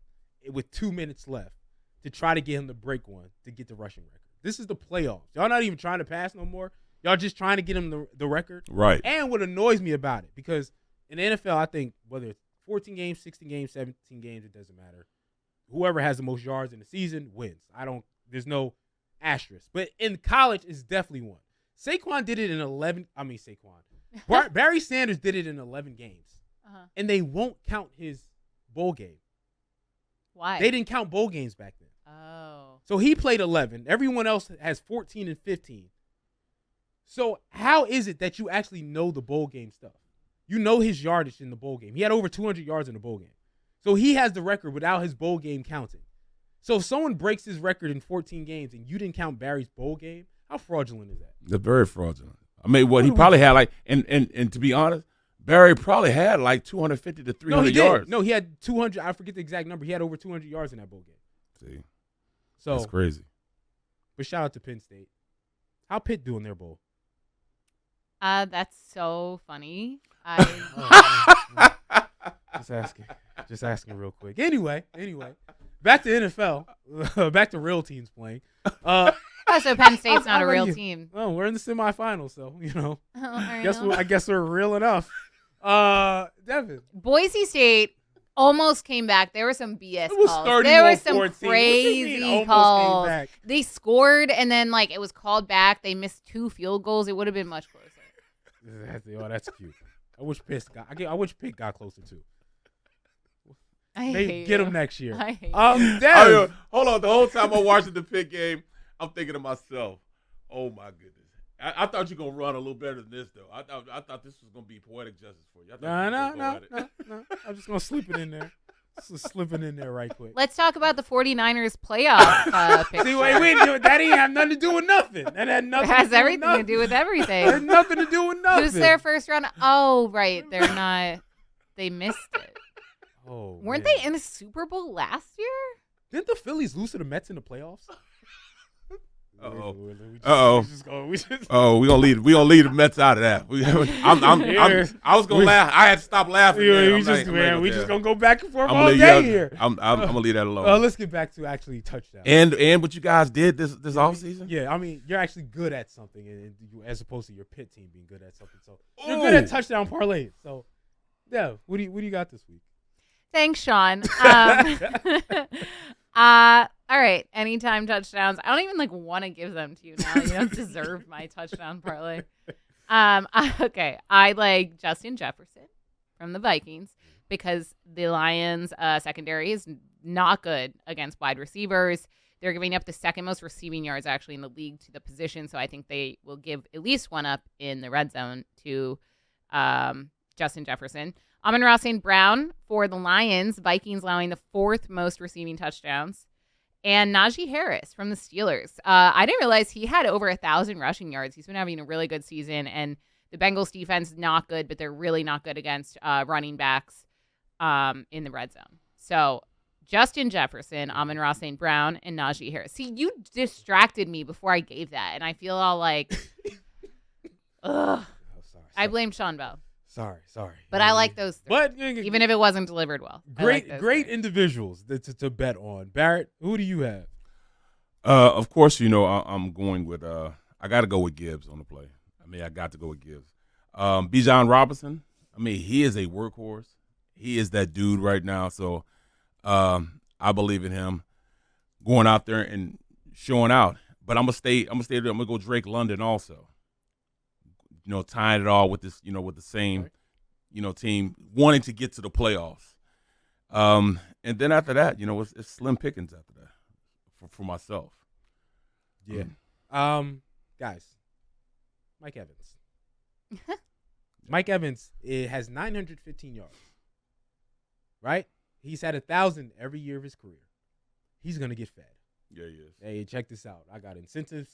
with 2 minutes left to try to get him to break one to get the rushing record. This is the playoffs. Y'all not even trying to pass no more. Y'all just trying to get him the record. Right. And what annoys me about it, because in the NFL, I think whether it's 14 games, 16 games, 17 games, it doesn't matter. Whoever has the most yards in the season wins. There's no asterisk. But in college, it's definitely one. Saquon did it in 11. I mean, Saquon. Barry Sanders did it in 11 games. And they won't count his bowl game. Why? They didn't count bowl games back then. Oh. So he played 11. Everyone else has 14 and 15. So how is it that you actually know the bowl game stuff? You know his yardage in the bowl game. He had over 200 yards in the bowl game. So he has the record without his bowl game counting. So if someone breaks his record in 14 games and you didn't count Barry's bowl game, how fraudulent is that? They're very fraudulent. I mean, he probably had like, and to be honest, Barry probably had like 250 to 300 yards. No, he had 200. I forget the exact number. He had over 200 yards in that bowl game. See, so that's crazy. But shout out to Penn State. How Pitt doing their bowl? That's so funny. Just asking real quick. Anyway, back to NFL. Back to real teams playing. So Penn State's not a real team. Oh, we're in the semifinals, so I guess we're real enough. Devin. Boise State almost came back. There were some BS calls. 31-14. There were some What you mean, crazy almost calls. came back? They scored and then it was called back. They missed 2 field goals. It would have been much closer. That's cute. I wish Pitt got closer too. Hate get you. them next year. I hate Dev. Hold on. The whole time I'm watching the Pitt game, I'm thinking to myself, "Oh my goodness." I thought you were gonna run a little better than this, though. I thought this was gonna be poetic justice for you. No. I'm just gonna slip it in there. Just slipping in there right quick. Let's talk about the 49ers playoff picture. See, wait, that ain't have nothing to do with nothing. That had nothing. It has to do everything with nothing. to do with everything. It had nothing to do with nothing. Who's their first round? Oh, right. They're not. They missed it. Oh, Weren't man. they in a Super Bowl last year? Didn't the Phillies lose to the Mets in the playoffs? Uh-oh. We just Oh, we gonna leave the Mets out of that. I was gonna laugh. I had to stop laughing. we just gonna go back and forth I'm all gonna day here. I'm gonna leave that alone. Let's get back to actually touchdowns. And what you guys did this offseason? Yeah, I mean, you're actually good at something, as opposed to your Pitt team being good at something. So you're good at touchdown parlays. So, yeah, what do you got this week? Thanks, Sean. All right. Anytime touchdowns. I don't even want to give them to you now. You don't deserve my touchdown parlay. Okay. I like Justin Jefferson from the Vikings because the Lions secondary is not good against wide receivers. They're giving up the second most receiving yards actually in the league to the position. So I think they will give at least one up in the red zone to Justin Jefferson. Amon-Ra St. Brown for the Lions, Vikings allowing the 4th most receiving touchdowns. And Najee Harris from the Steelers. I didn't realize he had over 1,000 rushing yards. He's been having a really good season. And the Bengals defense is not good, but they're really not good against running backs in the red zone. So Justin Jefferson, Amon-Ra St. Brown, and Najee Harris. See, you distracted me before I gave that. And I feel all like, ugh. Sorry. I blame Sean Bell. Sorry. But I like those three. But even if it wasn't delivered well. Great three. individuals to bet on. Barrett, who do you have? Of course, I'm going with I got to go with Gibbs on the play. I got to go with Gibbs. Bijan Robinson. He is a workhorse. He is that dude right now. So I believe in him going out there and showing out. But I'm gonna stay there. I'm gonna go Drake London also. Tying it all with this, with the same team wanting to get to the playoffs. And then after that, it's slim pickings after that for myself. Yeah. Guys, Mike Evans. Mike Evans has 915 yards. Right? He's had 1,000 every year of his career. He's going to get fed. Yeah, he is. Hey, check this out. I got incentives.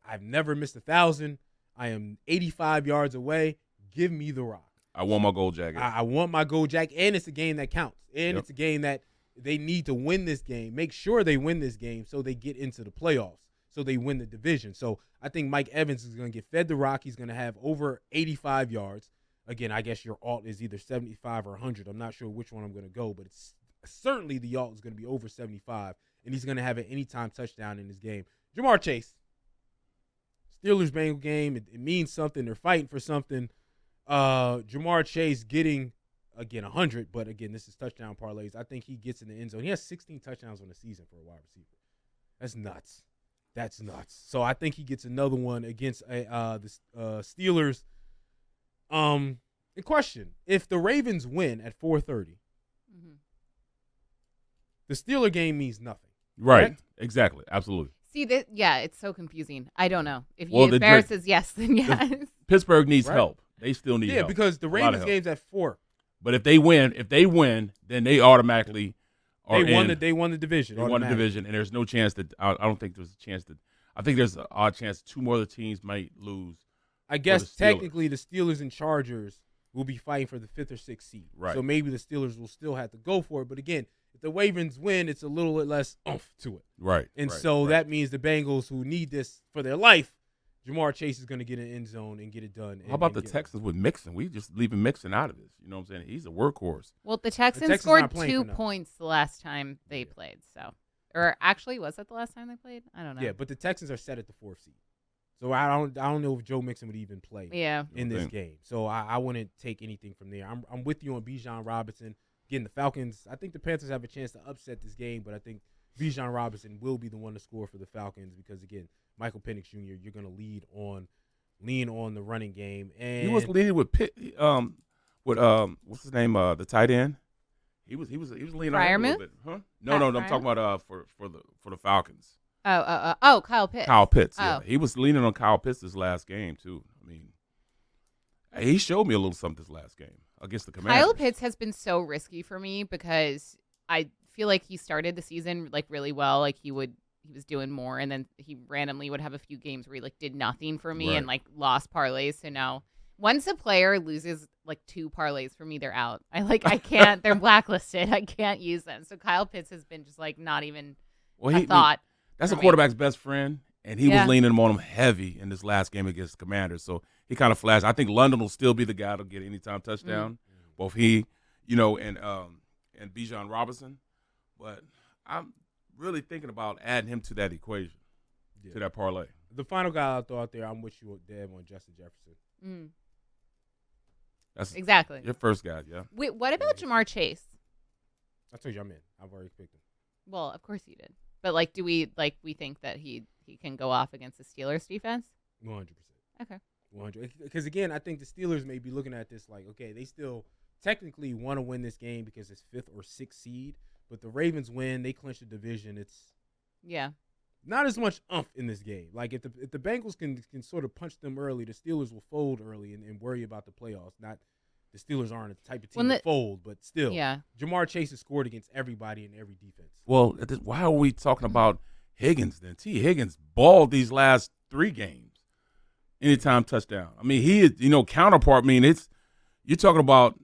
I've never missed 1,000. I am 85 yards away. Give me the rock. I want my gold jacket. I want my gold jacket, and it's a game that counts. And it's a game that they need to win this game. Make sure they win this game so they get into the playoffs, so they win the division. So I think Mike Evans is going to get fed the rock. He's going to have over 85 yards. Again, I guess your alt is either 75 or 100. I'm not sure which one I'm going to go, but it's certainly the alt is going to be over 75, and he's going to have an anytime touchdown in this game. Ja'Marr Chase, Steelers-Bengals game, it means something. They're fighting for something. Ja'Marr Chase getting, again, 100, but again, this is touchdown parlays. I think he gets in the end zone. He has 16 touchdowns on the season for a wide receiver. That's nuts. That's nuts. So I think he gets another one against the Steelers. The question, if the Ravens win at 4:30, the Steeler game means nothing. Right. Correct? Exactly. Absolutely. See, it's so confusing. I don't know. If Well, Bear says yes, then yes. Pittsburgh needs Right. help. They still need help. Yeah, because the Ravens game's at 4. But if they win, then they automatically are They won in. the division. They won the automatically. division, and there's no chance that I don't think there's a chance that I think there's an odd chance 2 more of the teams might lose. I guess the Steelers. technically the Steelers and Chargers will be fighting for the 5th or 6th seed. Right. So maybe the Steelers will still have to go for it. But again, if the Ravens win, it's a little bit less oomph to it. Right. And right, so right. that means the Bengals, who need this for their life, Ja'Marr Chase is going to get an end zone and get it done. How about and the Texans with Mixon? We just leaving Mixon out of this. You know what I'm saying? He's a workhorse. Well, the Texans Texans scored not playing 2 for nothing. points the last time they played. So, or actually, was that the last time they played? I don't know. Yeah, but the Texans are set at the 4th seed. So I don't know if Joe Mixon would even play in this game. So I wouldn't take anything from there. I'm with you on Bijan Robinson. Again, the Falcons, I think the Panthers have a chance to upset this game, but I think Bijan Robinson will be the one to score for the Falcons because, again, Michael Penix Jr., you're going to lean on the running game. And He was leading with what's his name? The tight end. He was leaning on him a little bit. Huh? No, I'm talking about for the Falcons. Oh, Kyle Pitts. Kyle Pitts. Oh. Yeah, he was leaning on Kyle Pitts this last game too. I mean, he showed me a little something this last game against the Commanders. Kyle Pitts has been so risky for me because I feel like he started the season like really well. Like he was doing more, and then he randomly would have a few games where he like did nothing for me and like lost parlays. So now, once a player loses like 2 parlays for me, they're out. I can't. They're blacklisted. I can't use them. So Kyle Pitts has been just like not even a thought. That's a for me. quarterback's best friend, and he was leaning on him heavy in this last game against the Commanders. So he kind of flashed. I think London will still be the guy to get anytime touchdown. Both he, and Bijan Robinson. But I'm really thinking about adding him to that equation, to that parlay. the final guy I'll throw out there, I'm with you, Dev, on Justin Jefferson. That's Exactly. your first guy, yeah. Wait, what about Ja'Marr Chase? I told you I'm in. I've already picked him. Well, of course you did. But like, do we think that he can go off against the Steelers defense? 100%. Okay. 100. Because again, I think the Steelers may be looking at this like, okay, they still technically want to win this game because it's 5th or 6th seed, but the Ravens win, they clinch the division. It's not as much umph in this game. Like if the Bengals can sort of punch them early, the Steelers will fold early and worry about the playoffs. Not the Steelers aren't a type of team to fold, but still, Ja'Marr Chase has scored against everybody in every defense. Well, why are we talking about Higgins then? T. Higgins balled these last 3 games. Anytime touchdown. I mean, he is, counterpart. I mean, you're talking about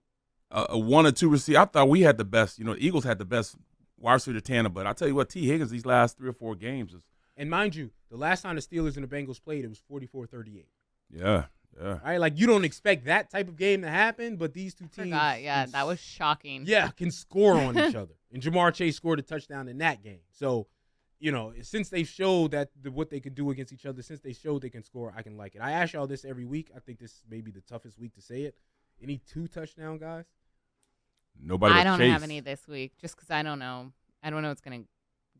a 1 or 2 receiver. I thought we had the best. The Eagles had the best wide receiver tandem, but I tell you what, T. Higgins these last 3 or 4 games is. And mind you, the last time the Steelers and the Bengals played, it was 44-38. Yeah. All right, like you don't expect that type of game to happen, but these two teams, that was shocking. Yeah, can score on each other. And Ja'Marr Chase scored a touchdown in that game. So, since they've showed that what they could do against each other, since they showed they can score, I can like it. I ask y'all this every week. I think this may be the toughest week to say it. Any 2 touchdown guys? Nobody but Chase. I don't have any this week just because I don't know. I don't know what's going to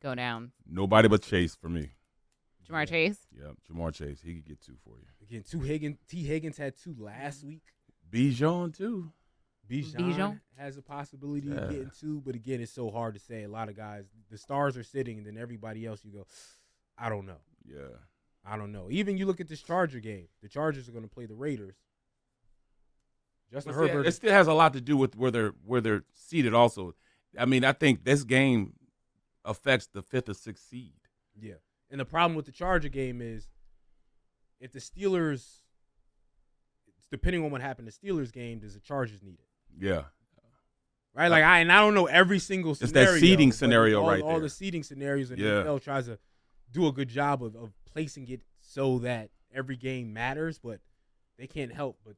go down. Nobody but Chase for me. Ja'Marr Chase? Yeah, Ja'Marr Chase. He could get 2 for you. Again, T. Higgins had 2 last week. Bijan too. Bijan has a possibility of Yeah. getting 2, but again, it's so hard to say. A lot of guys, the stars are sitting, and then everybody else, you go, I don't know. Yeah. I don't know. Even you look at this Charger game. The Chargers are going to play the Raiders. Justin But see, Herbert. it still has a lot to do with where they're seated. Also, I mean, I think this game affects the 5th or 6th seed. Yeah. And the problem with the Charger game is if the Steelers, depending on what happened, the Steelers game, does the Chargers need it? Yeah. Right? Like I don't know every single It's that scenario. seeding but scenario all, right all there. the seeding scenarios in Yeah. the NFL tries to do a good job of placing it so that every game matters, but they can't help but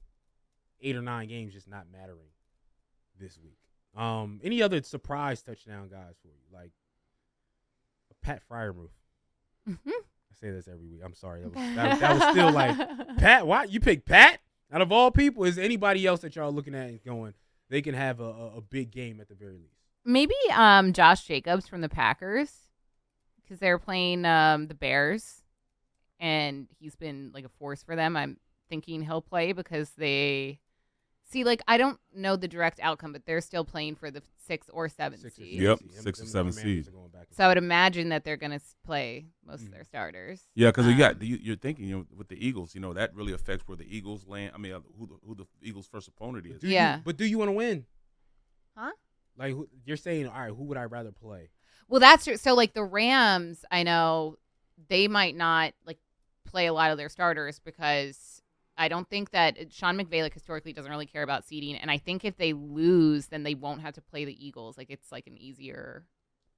8 or 9 games just not mattering this week. Any other surprise touchdown guys for you? Like Pat Fryermuth. Mm-hmm. I say this every week. I'm sorry. That was still like, Pat, why? You picked Pat? Out of all people, is anybody else that y'all looking at and going, they can have a big game at the very least? Maybe Josh Jacobs from the Packers, because they're playing the Bears, and he's been like a force for them. I'm thinking he'll play because they see, like, I don't know the direct outcome, but they're still playing for the 6th or 7th seed. Yep, Them 6th or Commanders 7th seed. are going back and So I would imagine that they're going to play most of their starters. Yeah, because you're thinking, with the Eagles, that really affects where the Eagles land. I mean, who the Eagles' first opponent is. But do you want to win? Huh? Like you're saying, all right, who would I rather play? Well, that's true. So, like, the Rams, I know they might not, like, play a lot of their starters because I don't think that Sean McVay, like, historically doesn't really care about seeding. And I think if they lose, then they won't have to play the Eagles. Like, it's, like, an easier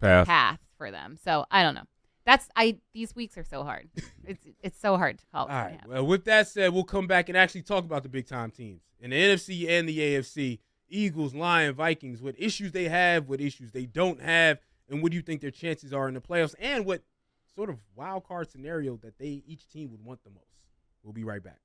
path for them. So, I don't know. These weeks are so hard. It's so hard to call. All right. Well, with that said, we'll come back and actually talk about the big-time teams. In the NFC and the AFC, Eagles, Lions, Vikings, what issues they have, what issues they don't have, and what do you think their chances are in the playoffs, and what sort of wild card scenario that each team would want the most. We'll be right back.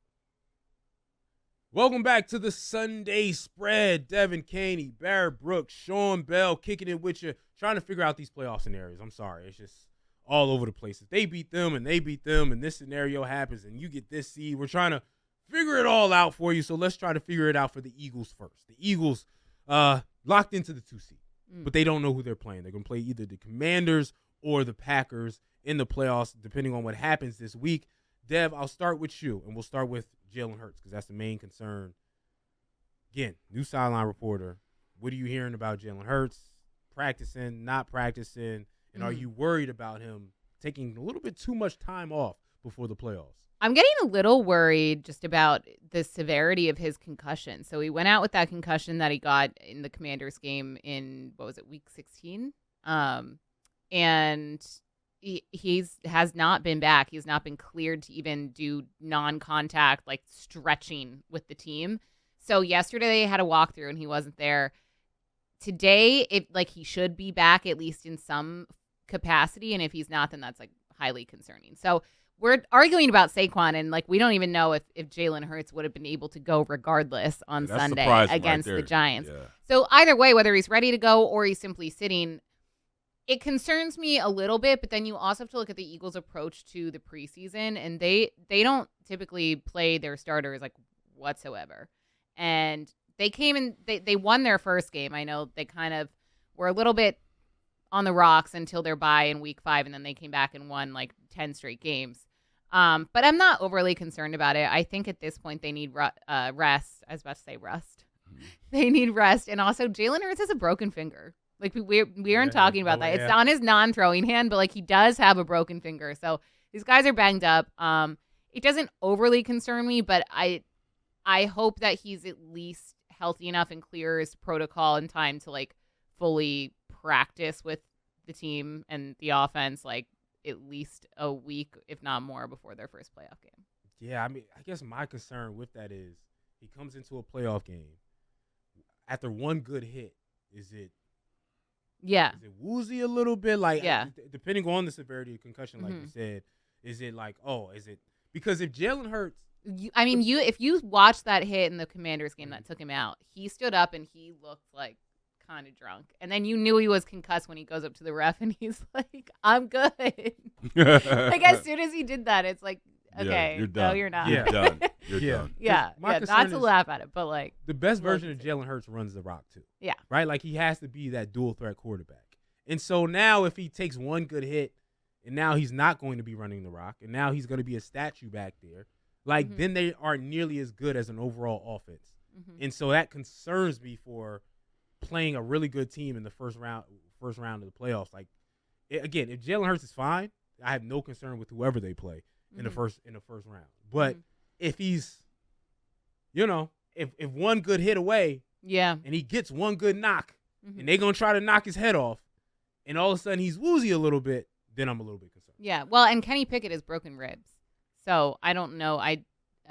Welcome back to the Sunday Spread. Devin Caney, Barrett Brooks, Sean Bell kicking it with you, trying to figure out these playoff scenarios. I'm sorry. It's just all over the place. If they beat them and they beat them and this scenario happens and you get this seed, we're trying to figure it all out for you. So let's try to figure it out for the Eagles first. The Eagles locked into the 2 seed. But they don't know who they're playing. They're going to play either the Commanders or the Packers in the playoffs, depending on what happens this week. Dev, I'll start with you, and we'll start with Jalen Hurts because that's the main concern. Again, new sideline reporter. What are you hearing about Jalen Hurts? Practicing, not practicing, and are you worried about him taking a little bit too much time off before the playoffs? I'm getting a little worried just about the severity of his concussion. So he went out with that concussion that he got in the Commanders game in, week 16? And he has not been back. He's not been cleared to even do non-contact, like, stretching with the team. So yesterday they had a walkthrough and he wasn't there. Today, he should be back at least in some capacity. And if he's not, then that's, like, highly concerning. So we're arguing about Saquon, and, like, we don't even know if Jalen Hurts would have been able to go regardless on Sunday against the Giants. Yeah. So either way, whether he's ready to go or he's simply sitting, it concerns me a little bit. But then you also have to look at the Eagles' approach to the preseason, and they don't typically play their starters, like, whatsoever. And they came in, they won their first game. I know they kind of were a little bit on the rocks until their bye in week 5, and then they came back and won, like, 10 straight games. But I'm not overly concerned about it. I think at this point they need rest. I was about to say rust. They need rest. And also, Jalen Hurts has a broken finger. Like, we aren't talking about that. It's on his non-throwing hand, but, like, he does have a broken finger. So these guys are banged up. It doesn't overly concern me, but I hope that he's at least healthy enough and clear his protocol in time to, like, fully practice with the team and the offense, like, at least a week, if not more, before their first playoff game. Yeah, I mean, I guess my concern with that is he comes into a playoff game after one good hit. Is it woozy a little bit? Like, depending on the severity of concussion, like you said, is it like, because if Jalen Hurts, if you watch that hit in the Commanders game that took him out, he stood up and he looked like kind of drunk, and then you knew he was concussed when he goes up to the ref and he's like, I'm good. Like, as soon as he did that, it's like, Okay. you're done. No, you're not. You're done. You're Yeah. done. Yeah. My Yeah. concern Not to is- laugh at it, but like, The best Low version of key. Jalen Hurts runs the rock too. Yeah. Right? Like he has to be that dual threat quarterback. And so now if he takes one good hit and now he's not going to be running the rock and now he's going to be a statue back there, like Mhm. then they aren't nearly as good as an overall offense. mhm. And so that concerns me for playing a really good team in the first round of the playoffs. Like again, if Jalen Hurts is fine, I have no concern with whoever they play in the Mhm. first round. But Mhm. if he's if one good hit away Yeah. and he gets one good knock Mhm. and they're going to try to knock his head off and all of a sudden he's woozy a little bit, then I'm a little bit concerned. Yeah. Well, and Kenny Pickett has broken ribs. So I don't know. I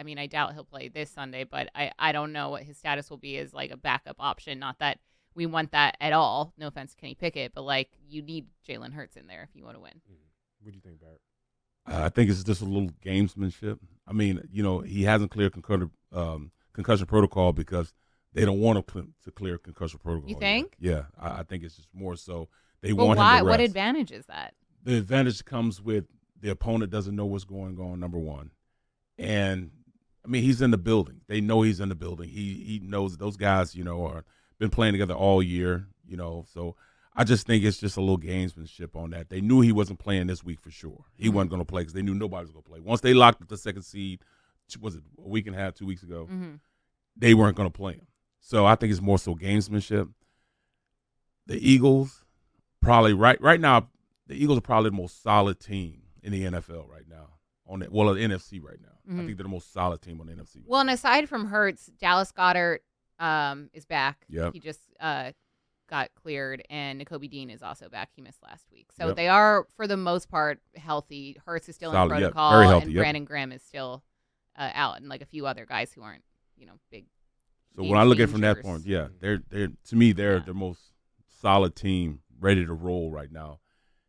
mean, I doubt he'll play this Sunday, but I don't know what his status will be as like a backup option. Not that we want that at all. No offense to Kenny Pickett, but like you need Jalen Hurts in there if you want to win. What do you think, Barrett? I think it's just a little gamesmanship. I mean, he hasn't cleared concussion protocol because they don't want to clear concussion protocol. You yet. think? Yeah, I think it's just more so they But want why? him to rest. What advantage is that? The advantage comes with the opponent doesn't know what's going on, number one. And, I mean, he's in the building. They know he's in the building. He knows those guys, are been playing together all year, So I just think it's just a little gamesmanship on that. They knew he wasn't playing this week for sure. He wasn't going to play because they knew nobody was going to play. Once they locked up the second seed, was it a week and a half, 2 weeks ago, Mm-hmm. they weren't going to play him. So I think it's more so gamesmanship. The Eagles probably right now, the Eagles are probably the most solid team in the NFL right now. The NFC right now. I Mhm. think they're the most solid team on the NFC. Well, and aside from Hurts, Dallas Goddard is back. Yep. He just got cleared, and Nakobe Dean is also back. He missed last week. So Yep. they are, for the most part, healthy. Hurts is still Solid, in yep. protocol, Very healthy, and yep. Brandon Graham is still out, and like a few other guys who aren't, big. So game when I look at it from that changers. point, yeah, they're to me they're Yeah. the most solid team ready to roll right now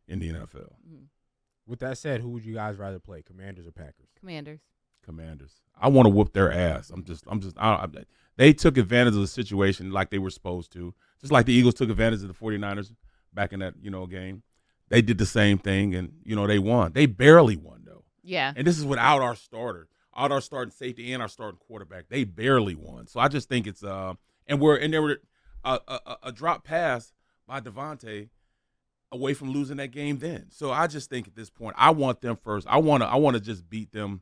in the NFL. Mhm. With that said, who would you guys rather play, Commanders or Packers? Commanders. Commanders. I want to whoop their ass. They took advantage of the situation like they were supposed to. Just like the Eagles took advantage of the 49ers back in that, game. They did the same thing and, they won. They barely won though. Yeah. And this is without our starter, our starting safety and our starting quarterback. They barely won. So I just think it's there were a drop pass by Devontae away from losing that game then. So I just think at this point, I want them first. I want to just beat them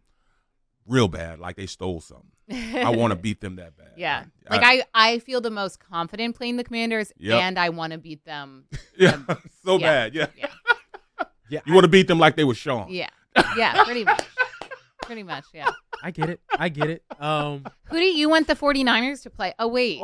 real bad, like they stole something. I want to beat them that bad. Yeah. I feel the most confident playing the Commanders, Yep. and I want to beat them. yeah, so Yeah. bad. Yeah, Yeah. Yeah, you want to beat them like they were Sean. Yeah. Yeah, pretty much. Pretty much, yeah. I get it. I get it. Who do you want the 49ers to play? Oh, wait.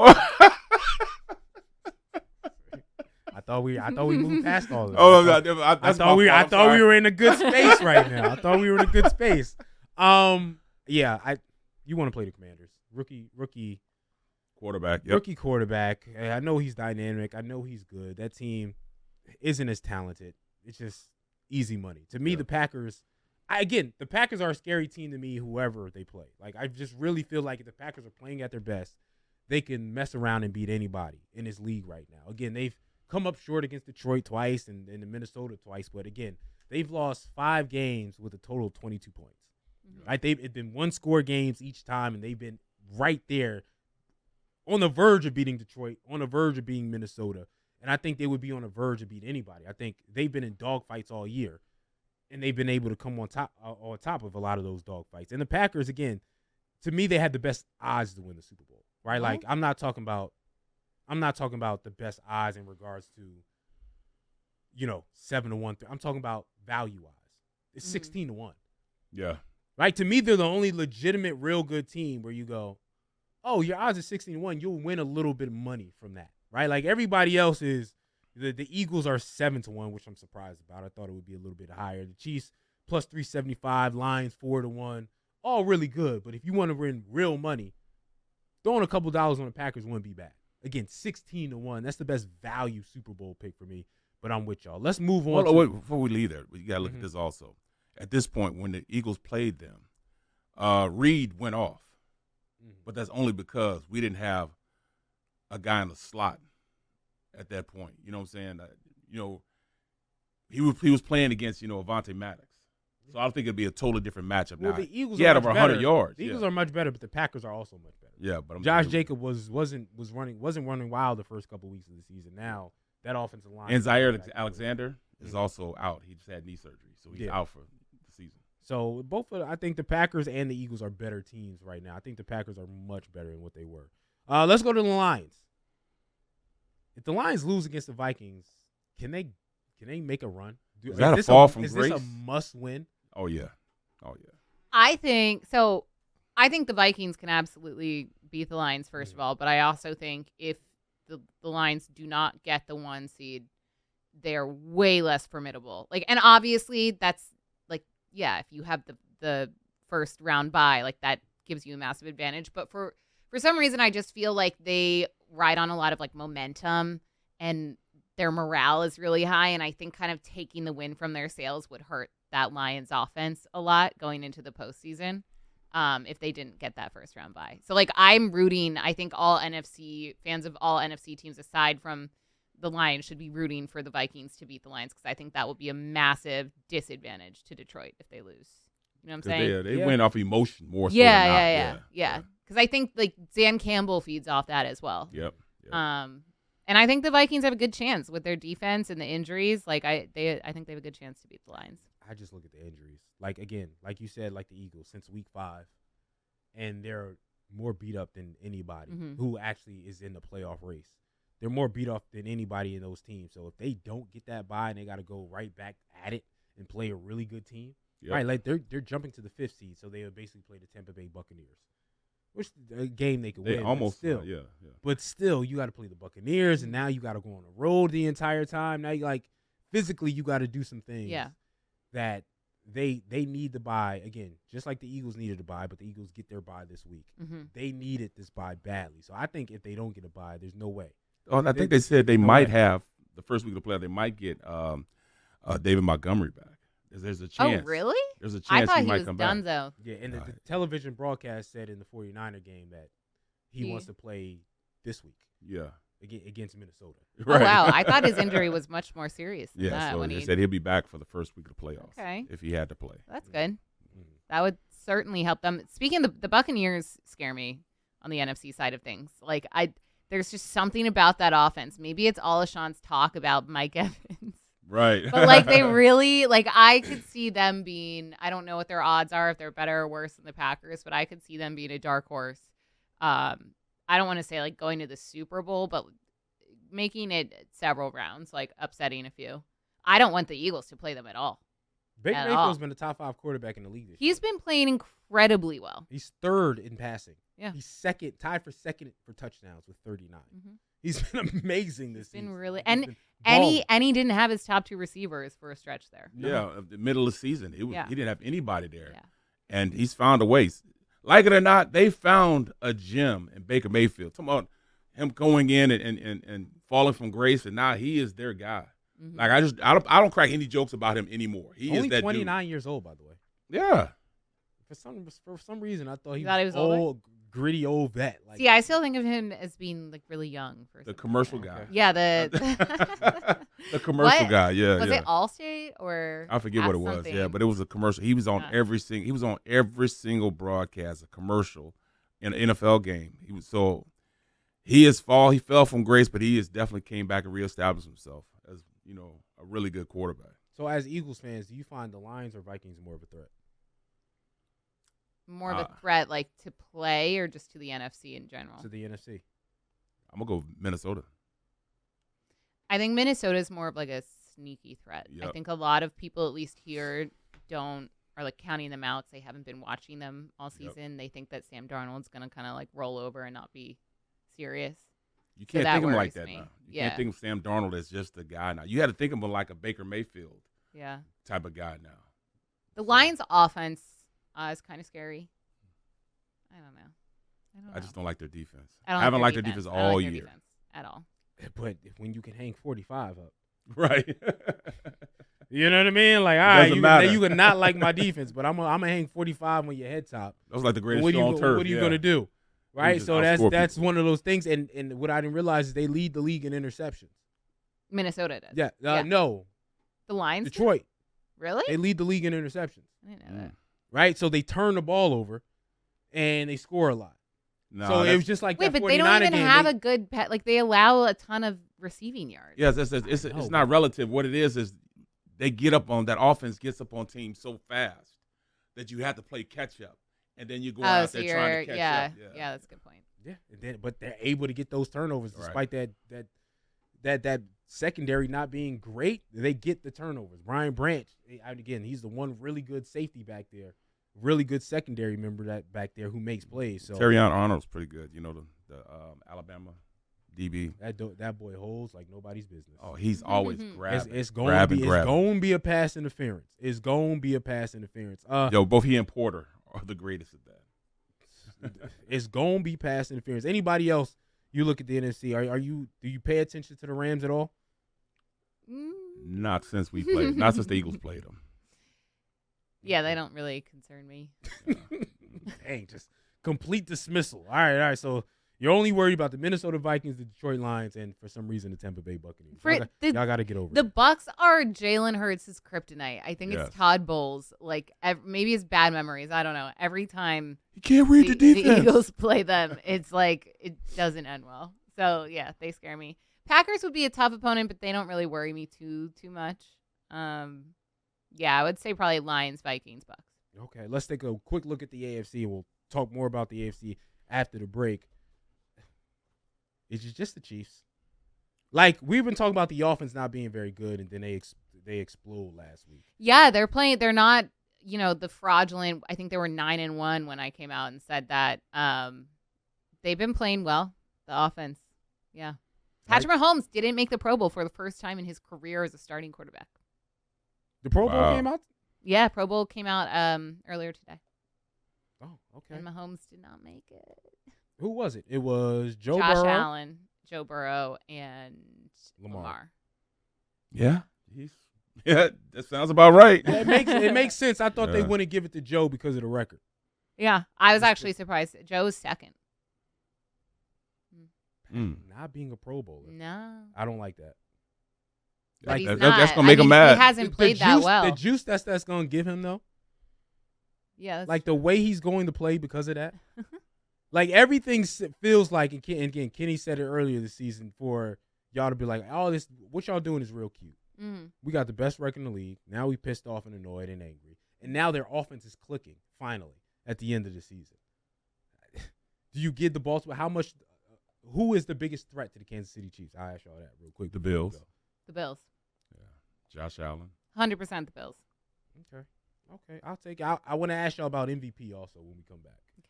I thought we moved past all of that. Oh, I that's thought we my fault. I thought we were in a good space right now. I thought we were in a good space. Yeah, you want to play the Commanders. Rookie quarterback. Yep. rookie quarterback. I know he's dynamic. I know he's good. That team isn't as talented. It's just easy money. To me, Yeah. the Packers, the Packers are a scary team to me, whoever they play. Like, I just really feel like if the Packers are playing at their best, they can mess around and beat anybody in this league right now. Again, they've come up short against Detroit twice and the Minnesota twice. But again, they've lost 5 games with a total of 22 points. Right? It's been one-score games each time, and they've been right there on the verge of beating Detroit, on the verge of beating Minnesota. And I think they would be on the verge of beating anybody. I think they've been in dogfights all year, and they've been able to come on top of a lot of those dogfights. And the Packers, again, to me, they had the best odds to win the Super Bowl. Right? Uh-huh. Like, I'm not talking about the best odds in regards to 7-1. I'm talking about value-wise. It's 16-1. Yeah. Right? To me, they're the only legitimate, real good team where you go, oh, your odds are 16-1. You'll win a little bit of money from that. Right? Like everybody else is, the Eagles are 7-1, which I'm surprised about. I thought it would be a little bit higher. The Chiefs plus 375, Lions 4-1, all really good. But if you want to win real money, throwing a couple dollars on the Packers wouldn't be bad. Again, 16-1. That's the best value Super Bowl pick for me. But I'm with y'all. Let's move on. Wait, before we leave there, you got to look Mhm. at this also. At this point, when the Eagles played them, Reed went off, but that's only because we didn't have a guy in the slot at that point. You know what I'm saying? He was playing against Avonte Maddox. So I think it'd be a totally different matchup Well, now. the Eagles He had are over much 100 better. yards. The Eagles yeah. are much better, but the Packers are also much better. Yeah, but Josh Jacob wasn't running wild the first couple weeks of the season. Now that offensive line And Zaire Alexander is also out. He just had knee surgery, so he's out for the season. So I think the Packers and the Eagles are better teams right now. I think the Packers are much better than what they were. Let's go to the Lions. If the Lions lose against the Vikings, can they make a run? Is that a fall from grace? Is this a must win? Oh yeah. I think so. I think the Vikings can absolutely beat the Lions, first of all, but I also think if the Lions do not get the 1 seed, they're way less formidable. Like, and obviously that's like, yeah, if you have the first round bye, like that gives you a massive advantage. But for some reason, I just feel like they ride on a lot of like momentum and their morale is really high. And I think kind of taking the win from their sails would hurt that Lions offense a lot going into the postseason. If they didn't get that first round bye. So like I'm rooting, I think all NFC fans of all NFC teams aside from the Lions should be rooting for the Vikings to beat the Lions because I think that will be a massive disadvantage to Detroit if they lose. You know what I'm saying? They win off emotion more so Yeah, than not. yeah. Because I think like Dan Campbell feeds off that as well. Yep. And I think the Vikings have a good chance with their defense and the injuries. Like I think they have a good chance to beat the Lions. I just look at the injuries. Like, again, like you said, like the Eagles since week 5, and they're more beat up than anybody who actually is in the playoff race. They're more beat up than anybody in those teams. So if they don't get that bye and they got to go right back at it and play a really good team, right? Like they're jumping to the 5th seed, so they would basically play the Tampa Bay Buccaneers, which is a game they could win. Almost still, yeah. But still, you got to play the Buccaneers, and now you got to go on the road the entire time. Now you like physically, you got to do some things. That they need the bye again, just like the Eagles needed a bye, but the Eagles get their bye this week. They needed this bye badly, so I think if they don't get a bye, there's no way. Oh, I think they said they might have the first week of the playoff. They might get David Montgomery back. There's a chance. Oh, really? There's a chance I thought he might was come done back. though. Yeah, and the television broadcast said in the 49er game that he wants to play this week. Yeah. Against Minnesota. Right. Oh, wow. I thought his injury was much more serious than that. So he said he'll be back for the first week of the playoffs if he had to play. That's good. That would certainly help them. Speaking of the Buccaneers scare me on the NFC side of things. Like, there's just something about that offense. Maybe it's all of Sean's talk about Mike Evans. Right. But, like, they really, like, I could see them being, I don't know what their odds are, if they're better or worse than the Packers, but I could see them being a dark horse. I don't want to say like going to the Super Bowl, but making it several rounds, like upsetting a few. I don't want the Eagles to play them at all. Baker Mayfield's been a top 5 quarterback in the league this year. He's been playing incredibly well. He's 3rd in passing. Yeah. He's tied for second for touchdowns with 39. He's been amazing this season. Been really and he didn't have his top 2 receivers for a stretch there. Yeah, the middle of the season, he didn't have anybody there, and he's found a way. Like it or not, they found a gem in Baker Mayfield. Talking about him going in and falling from grace, and now he is their guy. Like I don't crack any jokes about him anymore. He only is that 29 years old, by the way. Yeah. For some reason, I thought he was old, gritty old vet. Like, see, I still think of him as being like really young. The commercial guy. Yeah, the commercial guy. Yeah, was it Allstate or I forget what it was. Something? Yeah, but it was a commercial. He was on every single broadcast, a commercial in an NFL game. He fell from grace, but he has definitely came back and reestablished himself as a really good quarterback. So, as Eagles fans, do you find the Lions or Vikings more of a threat? More of a threat, like to play, or just to the NFC in general? To the NFC. I'm gonna go Minnesota. I think Minnesota is more of like a sneaky threat. Yep. I think a lot of people, at least here, are like counting them out. They haven't been watching them all season. They think that Sam Darnold's gonna kind of like roll over and not be serious. You can't think of him like that me. now. You can't think of Sam Darnold as just a guy now. You had to think of him like a Baker Mayfield type of guy now. The Lions' offense is kind of scary. I don't know. I just don't like their defense. I haven't liked their defense all year. At all. But when you can hang 45 up. Right. You know what I mean? Like, all right, you can not like my defense, but I'm gonna hang 45 on your head top. That was like the greatest show on turf. What are you gonna do? Right? So that's one of those things. And what I didn't realize is they lead the league in interceptions. Minnesota does. Yeah. No. The Lions? Detroit. Really? They lead the league in interceptions, I didn't know that. right? So they turn the ball over, and they score a lot. No, So it was just like Wait, that but they don't 49er even game. have a good pet. Like, they allow a ton of receiving yards. Yes, it's not relative. What it is they get up on that offense gets up on teams so fast that you have to play catch up, and then you go out so there trying to catch yeah, up. yeah, that's a good point. Yeah, but they're able to get those turnovers Right. despite that secondary not being great. They get the turnovers. Brian Branch, again, he's the one really good safety back there, really good secondary member that back there who makes plays. So Terrion Arnold's pretty good. You know the Alabama DB. that boy holds like nobody's business. Oh, he's always grabbing. It's going to be grabbing. it's going to be a pass interference. It's going to be a pass interference. Yo, both he and Porter are the greatest at that. It's going to be pass interference. Anybody else? You look at the NFC. Do you pay attention to the Rams at all? Not since we played. Not since the Eagles played them. Yeah, they don't really concern me. Dang, just complete dismissal. All right. So you're only worried about the Minnesota Vikings, the Detroit Lions, and for some reason the Tampa Bay Buccaneers. Y'all got to get over The it. Bucks are Jalen Hurts' kryptonite. I think Yes. it's Todd Bowles. Like, maybe it's bad memories. I don't know. Every time He can't read the defense. the Eagles play them, it's like it doesn't end well. So yeah, they scare me. Packers would be a tough opponent, but they don't really worry me too much. Yeah, I would say probably Lions, Vikings, Bucks. Okay, let's take a quick look at the AFC, and we'll talk more about the AFC after the break. It's just the Chiefs. Like, we've been talking about the offense not being very good, and then they explode last week. Yeah, they're playing. They're not, the fraudulent. I think they were 9-1 when I came out and said that. They've been playing well. The offense, yeah. Patrick Mahomes didn't make the Pro Bowl for the first time in his career as a starting quarterback. The Pro Bowl came out? Yeah, Pro Bowl came out earlier today. Oh, okay. And Mahomes did not make it. Who was it? It was Josh Burrow, Allen, Joe Burrow, and Lamar. Yeah, that sounds about right. Yeah, it makes sense. I thought they Yeah. wouldn't give it to Joe because of the record. Yeah, I was actually surprised. Joe's second. Not being a Pro Bowler. No. I don't like that. But he's That's not. gonna make him mad. He hasn't played the that juice, well. The juice that's going to give him, though. Yeah. Like the way he's going to play because of that. Like everything feels like, and again, Kenny said it earlier this season, for y'all to be like, oh, what y'all doing is real cute. We got the best record in the league. Now we pissed off and annoyed and angry. And now their offense is clicking, finally, at the end of the season. Do you give the Baltimore, who is the biggest threat to the Kansas City Chiefs? I'll ask y'all that real quick. The Bills. The Bills. Yeah, Josh Allen. 100% the Bills. Okay, I'll take it. I want to ask y'all about MVP also when we come back. Okay.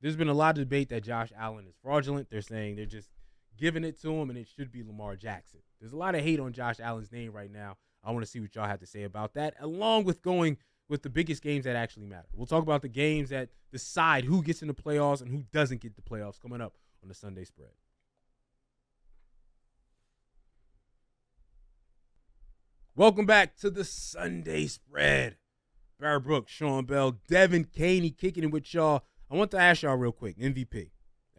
There's been a lot of debate that Josh Allen is fraudulent. They're saying they're just giving it to him, and it should be Lamar Jackson. There's a lot of hate on Josh Allen's name right now. I want to see what y'all have to say about that, along with going with the biggest games that actually matter. We'll talk about the games that decide who gets in the playoffs and who doesn't get the playoffs coming up on the Sunday Spread. Welcome back to the Sunday Spread. Barrett Brooks, Sean Bell, Devin Caney kicking it with y'all. I want to ask y'all real quick, MVP.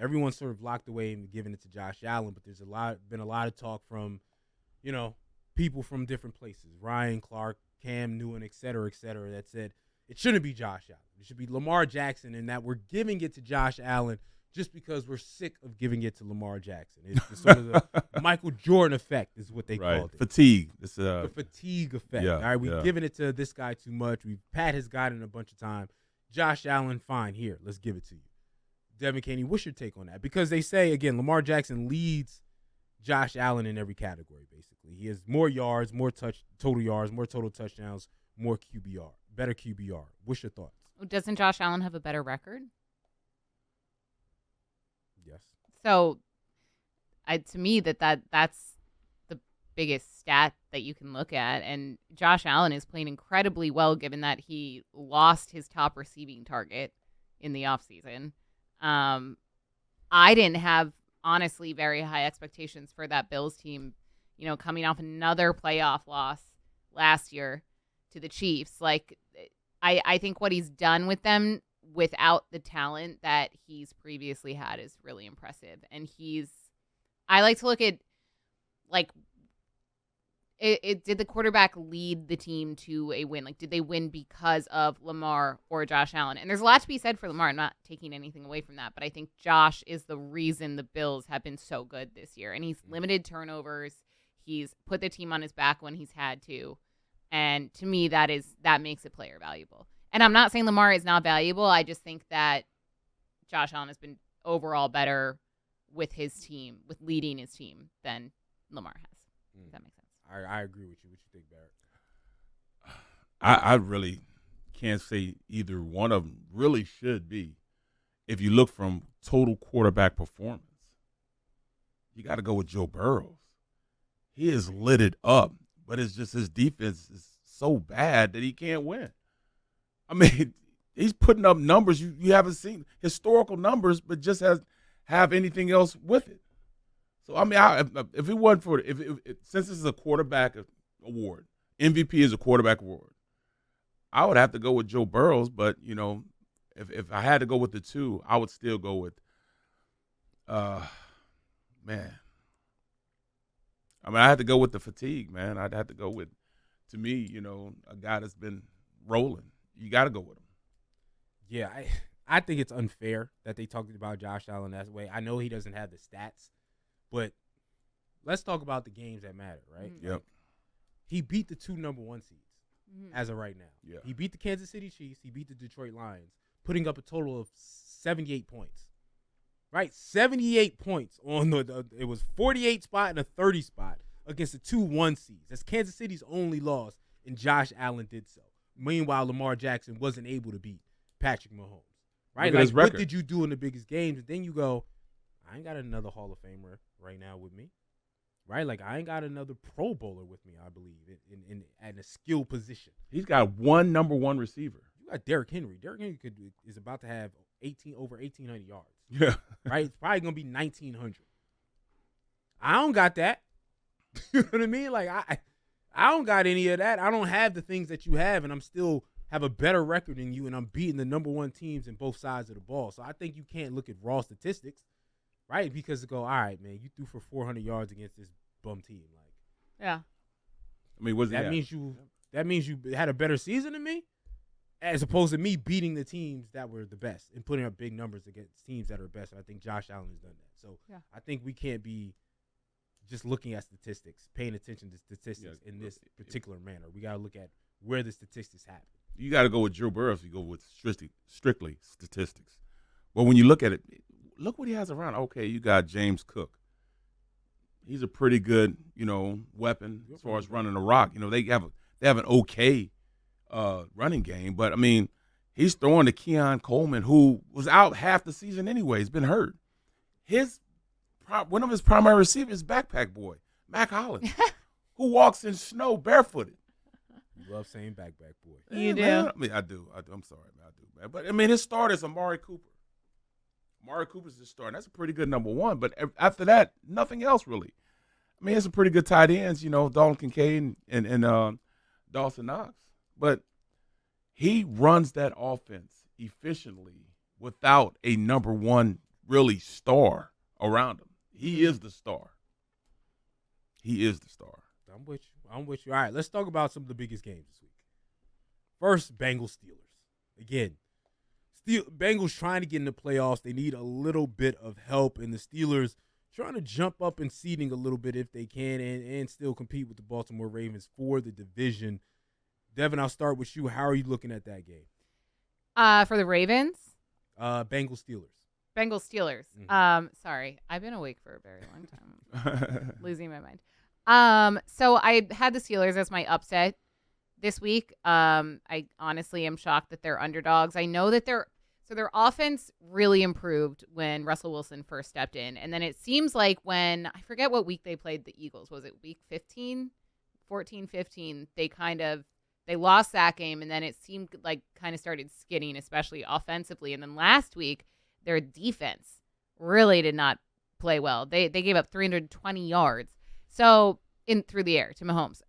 Everyone's sort of locked away and giving it to Josh Allen, but there's been a lot of talk from, people from different places. Ryan Clark, Cam Newton, et cetera, that said it shouldn't be Josh Allen. It should be Lamar Jackson, and that we're giving it to Josh Allen just because we're sick of giving it to Lamar Jackson. It's sort of the Michael Jordan effect is what they called it. Fatigue. The fatigue effect. Yeah, All right, we've given it to this guy too much. Pat has gotten it a bunch of time. Josh Allen, fine. Here, let's give it to you. Devin Caney, what's your take on that? Because they say, again, Lamar Jackson leads Josh Allen in every category, basically. He has more yards, more total yards, more total touchdowns, more QBR, better QBR. What's your thoughts? Doesn't Josh Allen have a better record? Yes. So, to me, that's the biggest stat that you can look at. And Josh Allen is playing incredibly well, given that he lost his top receiving target in the offseason. I didn't have, honestly, very high expectations for that Bills team, coming off another playoff loss last year to the Chiefs. Like, I think what he's done with them without the talent that he's previously had is really impressive. And I like to look at, like, Did the quarterback lead the team to a win? Like, did they win because of Lamar or Josh Allen? And there's a lot to be said for Lamar. I'm not taking anything away from that, but I think Josh is the reason the Bills have been so good this year. And he's limited turnovers. He's put the team on his back when he's had to. And to me, that makes a player valuable. And I'm not saying Lamar is not valuable. I just think that Josh Allen has been overall better with his team, with leading his team, than Lamar has. Does that make sense? I agree with you. What you think, Barrett? I really can't say either one of them really should be. If you look from total quarterback performance, you got to go with Joe Burrows. He is lit it up, but it's just his defense is so bad that he can't win. I mean, he's putting up numbers you haven't seen, historical numbers, but just have anything else with it. So, I mean, if it wasn't for since this is a quarterback award, MVP is a quarterback award, I would have to go with Joe Burrows. But, you know, if I had to go with the two, I would still go with, man. I mean, I had to go with the fatigue, man. I'd have to go with, to me, you know, a guy that's been rolling. You got to go with him. Yeah, I think it's unfair that they talked about Josh Allen that way. I know he doesn't have the stats. But let's talk about the games that matter, right? Yep. Like, he beat the 2 number 1 seeds as of right now. Yeah. He beat the Kansas City Chiefs. He beat the Detroit Lions, putting up a total of 78 points. Right? 78 points on it was 48 spot and a 30 spot against the 2-1 seeds. That's Kansas City's only loss, and Josh Allen did so. Meanwhile, Lamar Jackson wasn't able to beat Patrick Mahomes. Right? Look at his what record. did you do in the biggest games? And then you go, I ain't got another Hall of Famer right now with me, right? Like, I ain't got another Pro Bowler with me, I believe, in a skill position. He's got one number 1 receiver. You got Derrick Henry. Derrick Henry is about to have over 1,800 yards. Yeah. Right? It's probably going to be 1,900. I don't got that. You know what I mean? Like, I don't got any of that. I don't have the things that you have, and I'm still have a better record than you, and I'm beating the number 1 teams in both sides of the ball. So I think you can't look at raw statistics. Right, because go, all right, man, you threw for 400 yards against this bum team. Like, Yeah. I mean, that means you had a better season than me, as opposed to me beating the teams that were the best and putting up big numbers against teams that are best. And I think Josh Allen has done that. So I think we can't be just looking at statistics, paying attention to statistics in this particular manner. We got to look at where the statistics happen. You got to go with Joe Burrows. You go with strictly statistics. But when you look at it, look what he has around. Okay, you got James Cook. He's a pretty good, you know, weapon as far as running the rock. You know, they have an okay running game, but I mean, he's throwing to Keon Coleman, who was out half the season anyway. He's been hurt. One of his primary receivers is Backpack Boy, Mac Hollins, who walks in snow barefooted. You love saying Backpack Boy. You do. Man, I mean, I do. I'm sorry, man. I do, man. But I mean, his starter is Amari Cooper. Amari Cooper's the starter. That's a pretty good number 1. But after that, nothing else really. I mean, it's a pretty good tight ends, you know, Dalton Kincaid and Dawson Knox. But he runs that offense efficiently without a number 1 really star around him. He is the star. He is the star. I'm with you. All right, let's talk about some of the biggest games this week. First, Bengals Steelers. Again, Bengals trying to get in the playoffs. They need a little bit of help, and the Steelers trying to jump up in seeding a little bit if they can and still compete with the Baltimore Ravens for the division. Devin, I'll start with you. How are you looking at that game? For the Ravens? Bengals Steelers. Bengals Steelers. Mhm. Sorry, I've been awake for a very long time. Losing my mind. So I had the Steelers as my upset this week. I honestly am shocked that they're underdogs. I know that their offense really improved when Russell Wilson first stepped in. And then it seems like when, I forget what week they played the Eagles. Was it week 15? 14, 15. They lost that game, and then it seemed like kind of started skidding, especially offensively. And then last week, their defense really did not play well. They gave up 320 yards. So through the air to Mahomes.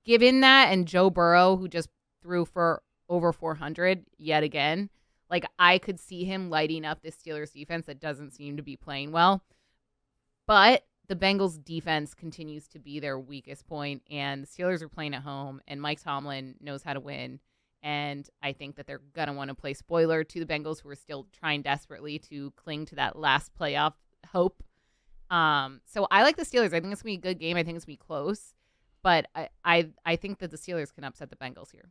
Given that, and Joe Burrow, who just threw for over 400 yet again, like, I could see him lighting up this Steelers defense that doesn't seem to be playing well. But the Bengals defense continues to be their weakest point, and the Steelers are playing at home, and Mike Tomlin knows how to win. And I think that they're going to want to play spoiler to the Bengals, who are still trying desperately to cling to that last playoff hope. So I like the Steelers. I think it's going to be a good game. I think it's going to be close. But I think that the Steelers can upset the Bengals here.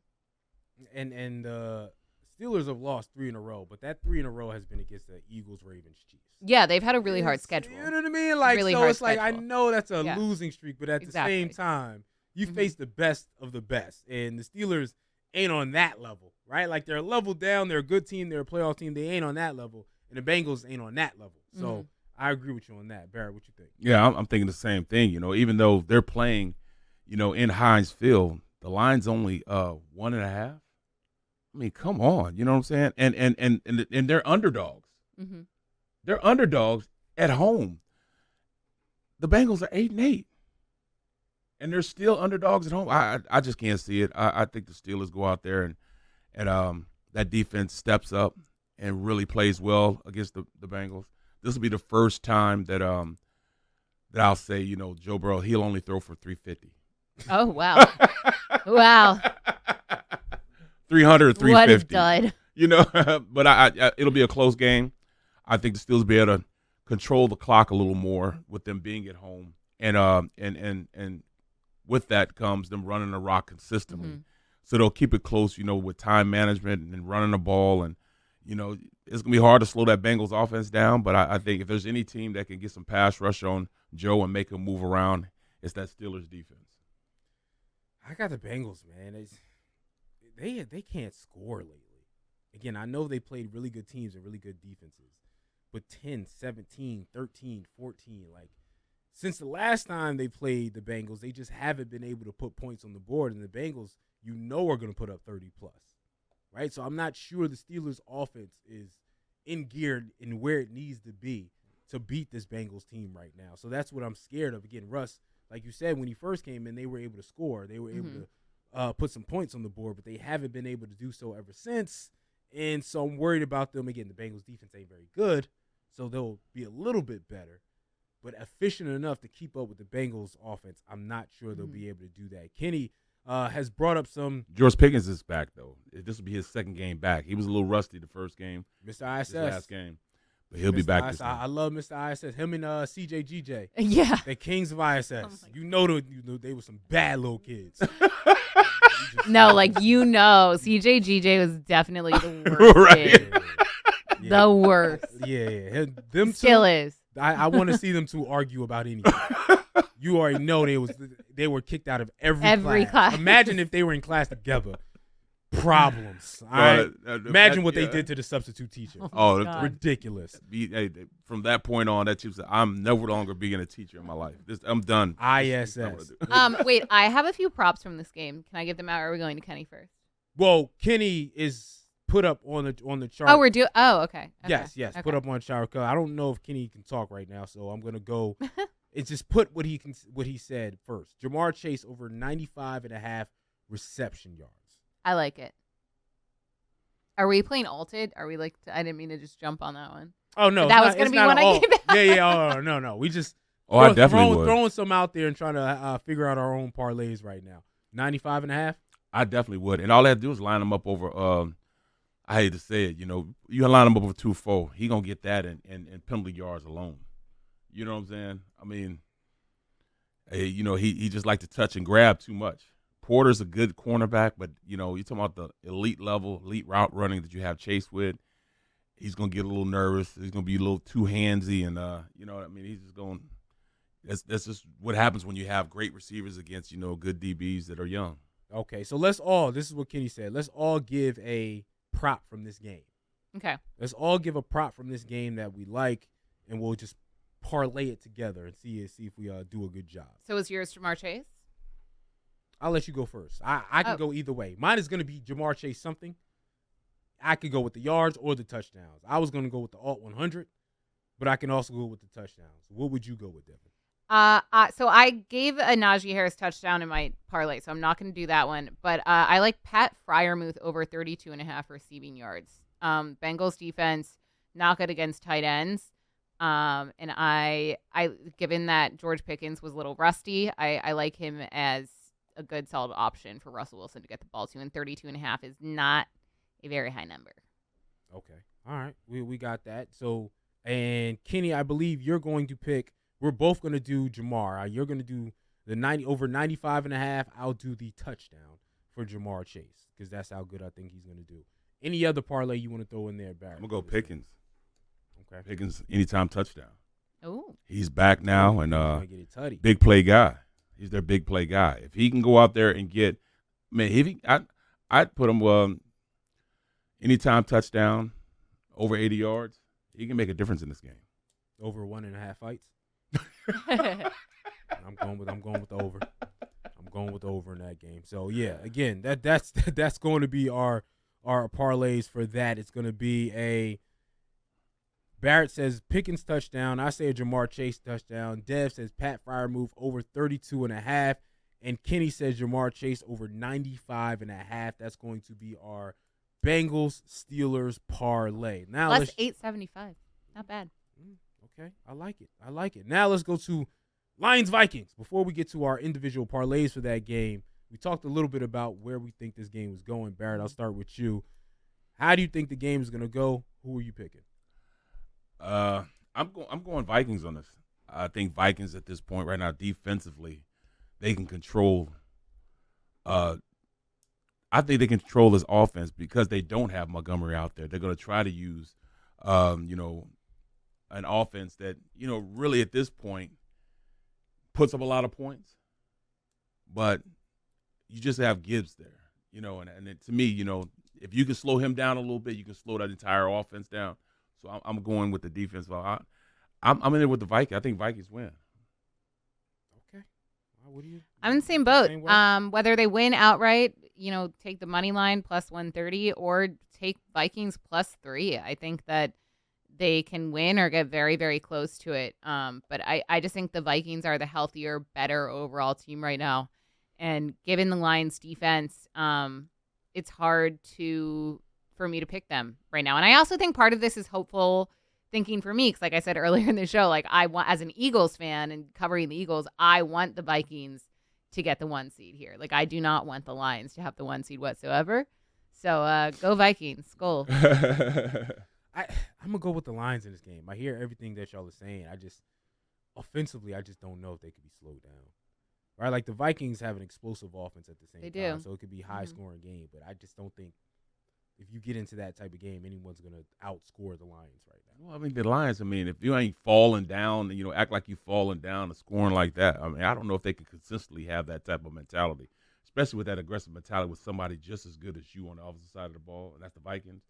And the Steelers have lost 3 in a row, but that 3 in a row has been against the Eagles, Ravens, Chiefs. Yeah, they've had a really hard schedule. You know what I mean? Like, really so hard it's like, I schedule. know that's a losing streak, but at the Exactly. same time, you Mhm. face the best of the best. And the Steelers ain't on that level, right? Like, they're a level down. They're a good team. They're a playoff team. They ain't on that level. And the Bengals ain't on that level. So Mhm. I agree with you on that. Barrett, what you think? Yeah, I'm thinking the same thing. You know, even though they're playing, you know, in Heinz Field, the line's only 1.5. I mean, come on, you know what I'm saying? And they're underdogs. Mm-hmm. They're underdogs at home. The Bengals are 8-8, and they're still underdogs at home. I just can't see it. I think the Steelers go out there and that defense steps up and really plays well against the Bengals. This will be the first time that that I'll say, you know, Joe Burrow, he'll only throw for 350. Oh, wow. Wow. 300 or 350. What a dud. You know, but I it'll be a close game. I think the Steelers will be able to control the clock a little more with them being at home, and with that comes them running the rock consistently. Mhm. So they'll keep it close, you know, with time management and running the ball, and you know it's gonna be hard to slow that Bengals offense down. But I think if there's any team that can get some pass rush on Joe and make him move around, it's that Steelers defense. I got the Bengals, man. They can't score lately. Again, I know they played really good teams and really good defenses, but 10, 17, 13, 14, like since the last time they played the Bengals, they just haven't been able to put points on the board, and the Bengals, you know, are going to put up 30 plus, right? So I'm not sure the Steelers' offense is in gear in where it needs to be to beat this Bengals team right now. So that's what I'm scared of. Again, Russ, like you said, when he first came in, they were able to score. They were able to put some points on the board, but they haven't been able to do so ever since. And so I'm worried about them. Again, the Bengals defense ain't very good, so they'll be a little bit better. But efficient enough to keep up with the Bengals offense, I'm not sure they'll be able to do that. Kenny has brought up some. George Pickens is back, though. This will be his second game back. He was a little rusty the first game, Mr. ISS. this last game. But he'll be back this I time. love Mr. ISS. Him and CJGJ. Yeah. The kings of ISS. Oh You know they were some bad little kids. No, like, CJGJ was definitely the worst. Right. Kid. Yeah. The worst. Yeah. Them Still two, is. I want to see them two argue about anything. You already know they were kicked out of every class. Imagine if they were in class together. Problems. All right. Imagine what they did to the substitute teacher. Oh, God. Ridiculous. From that point on, that chief said, "I'm no longer being a teacher in my life. I'm done." ISS. Wait, I have a few props from this game. Can I give them out, or are we going to Kenny first? Well, Kenny is put up on the chart. Oh, okay. Yes. Okay. Put up on chart. I don't know if Kenny can talk right now, so I'm gonna go. It's just put what he said first. Jamar Chase over 95.5 reception yards. I like it. Are we playing alted? Are we like? I didn't mean to just jump on that one. Oh no, That was gonna be one I gave out. Yeah. Oh no. We just I definitely would. throwing some out there and trying to figure out our own parlays right now. 95.5. I definitely would, and all they have to do is line them up over. I hate to say it, you know, you line him up over 2-4, he gonna get that in penalty yards alone. You know what I'm saying? I mean, hey, you know, he just like to touch and grab too much. Porter's a good cornerback, but you know, you're talking about the elite level, elite route running that you have Chase with. He's gonna get a little nervous. He's gonna be a little too handsy, and you know what I mean. He's just going. That's just what happens when you have great receivers against, you know, good DBs that are young. Okay, so this is what Kenny said. Let's all give a prop from this game. Okay. Let's all give a prop from this game that we like, and we'll just parlay it together and see if we do a good job. So is yours Jamar Chase? I'll let you go first. I can go either way. Mine is going to be Jamar Chase something. I could go with the yards or the touchdowns. I was going to go with the alt 100, but I can also go with the touchdowns. What would you go with, Devin? So I gave a Najee Harris touchdown in my parlay, so I'm not going to do that one. But I like Pat Freiermuth over 32.5 receiving yards. Bengals defense not good against tight ends. And I given that George Pickens was a little rusty, I like him as a good solid option for Russell Wilson to get the ball to, and 32.5 is not a very high number. Okay. All right. We got that. So, and Kenny, I believe you're going to pick, we're both going to do Jamar. You're going to do the 90 over 95.5. I'll do the touchdown for Jamar Chase because that's how good I think he's going to do. Any other parlay you want to throw in there, Barrett? I'm going to go Pickens. Okay. Pickens anytime touchdown. Oh. He's back now and get it tutty. big play guy. He's their big play guy. If he can go out there and get, I'd put him anytime touchdown over 80 yards. He can make a difference in this game. Over 1.5 fights. I'm going with the over. I'm going with the over in that game. So yeah, again, that's going to be our parlays for that. It's going to be a Barrett says Pickens touchdown. I say a Jamar Chase touchdown. Dev says Pat Freiermuth over 32.5. And Kenny says Jamar Chase over 95.5. That's going to be our Bengals Steelers parlay. Now Plus 875. Not bad. Okay, I like it. Now let's go to Lions Vikings. Before we get to our individual parlays for that game, we talked a little bit about where we think this game is going. Barrett, I'll start with you. How do you think the game is going to go? Who are you picking? I'm going Vikings on this. I think Vikings at this point right now defensively, they can control. I think they can control this offense because they don't have Montgomery out there. They're going to try to use, an offense that really at this point puts up a lot of points, but you just have Gibbs there, and to me, if you can slow him down a little bit, you can slow that entire offense down. So I'm going with the defense. I'm in it with the Vikings. I think Vikings win. Okay. What do you? I'm in the same boat. Whether they win outright, take the money line plus 130 or take Vikings plus 3. I think that they can win or get very, very close to it. But I just think the Vikings are the healthier, better overall team right now. And given the Lions defense, it's hard for me to pick them right now. And I also think part of this is hopeful thinking for me, because like I said earlier in the show, like I want, as an Eagles fan and covering the Eagles, I want the Vikings to get the 1 seed here. Like I do not want the Lions to have the 1 seed whatsoever. So go Vikings, skull. I'm gonna go with the Lions in this game. I hear everything that y'all are saying. Offensively, I just don't know if they could be slowed down. Right, like the Vikings have an explosive offense at the same time, so it could be a high-scoring game. But I just don't think if you get into that type of game, anyone's gonna outscore the Lions right now. Well, I mean, the Lions. I mean, if you ain't falling down, act like you falling down and scoring like that. I mean, I don't know if they can consistently have that type of mentality, especially with that aggressive mentality with somebody just as good as you on the opposite side of the ball, and that's the Vikings.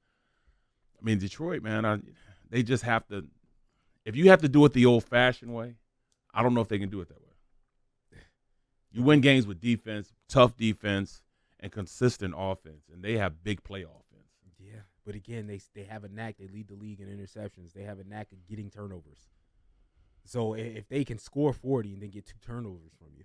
I mean, Detroit, man, they just have to – if you have to do it the old-fashioned way, I don't know if they can do it that way. You win games with defense, tough defense, and consistent offense, and they have big play offense. Yeah, but again, they have a knack. They lead the league in interceptions. They have a knack of getting turnovers. So if they can score 40 and then get 2 turnovers from you,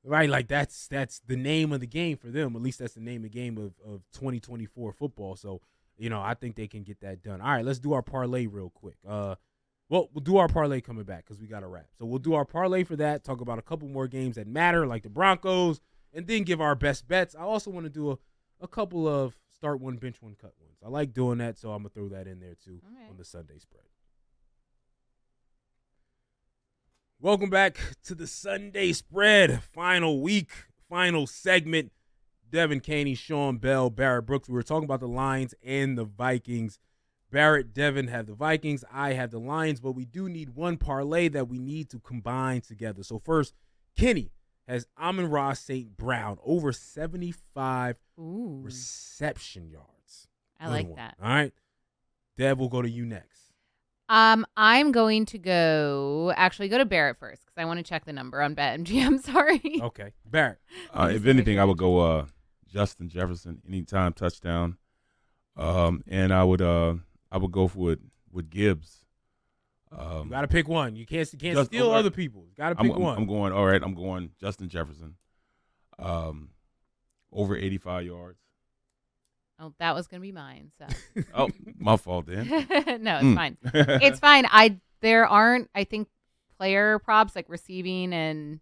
right, like that's the name of the game for them. At least that's the name of the game of 2024 football. So, I think they can get that done. All right, let's do our parlay real quick. We'll do our parlay coming back because we got to wrap. So we'll do our parlay for that, talk about a couple more games that matter, like the Broncos, and then give our best bets. I also want to do a couple of start one, bench one, cut ones. I like doing that, so I'm going to throw that in there too on the Sunday spread. Welcome back to the Sunday spread. Final week, final segment. Devin Caney, Sean Bell, Barrett Brooks. We were talking about the Lions and the Vikings. Barrett, Devin have the Vikings. I have the Lions, but we do need one parlay that we need to combine together. So first, Kenny has Amon-Ra St. Brown over 75 reception yards. I like that. All right. Dev, will go to you next. I'm going to go to Barrett first because I want to check the number on BetMGM. Sorry. Okay. Barrett. If anything, I would go Justin Jefferson, anytime touchdown. And I would go with Gibbs. You got to pick one. You can't steal other people. You got to pick one. I'm going Justin Jefferson. Over 85 yards. Oh, that was going to be mine. So. Oh, my fault then. No, it's fine. It's fine. I there aren't, I think, player props like receiving and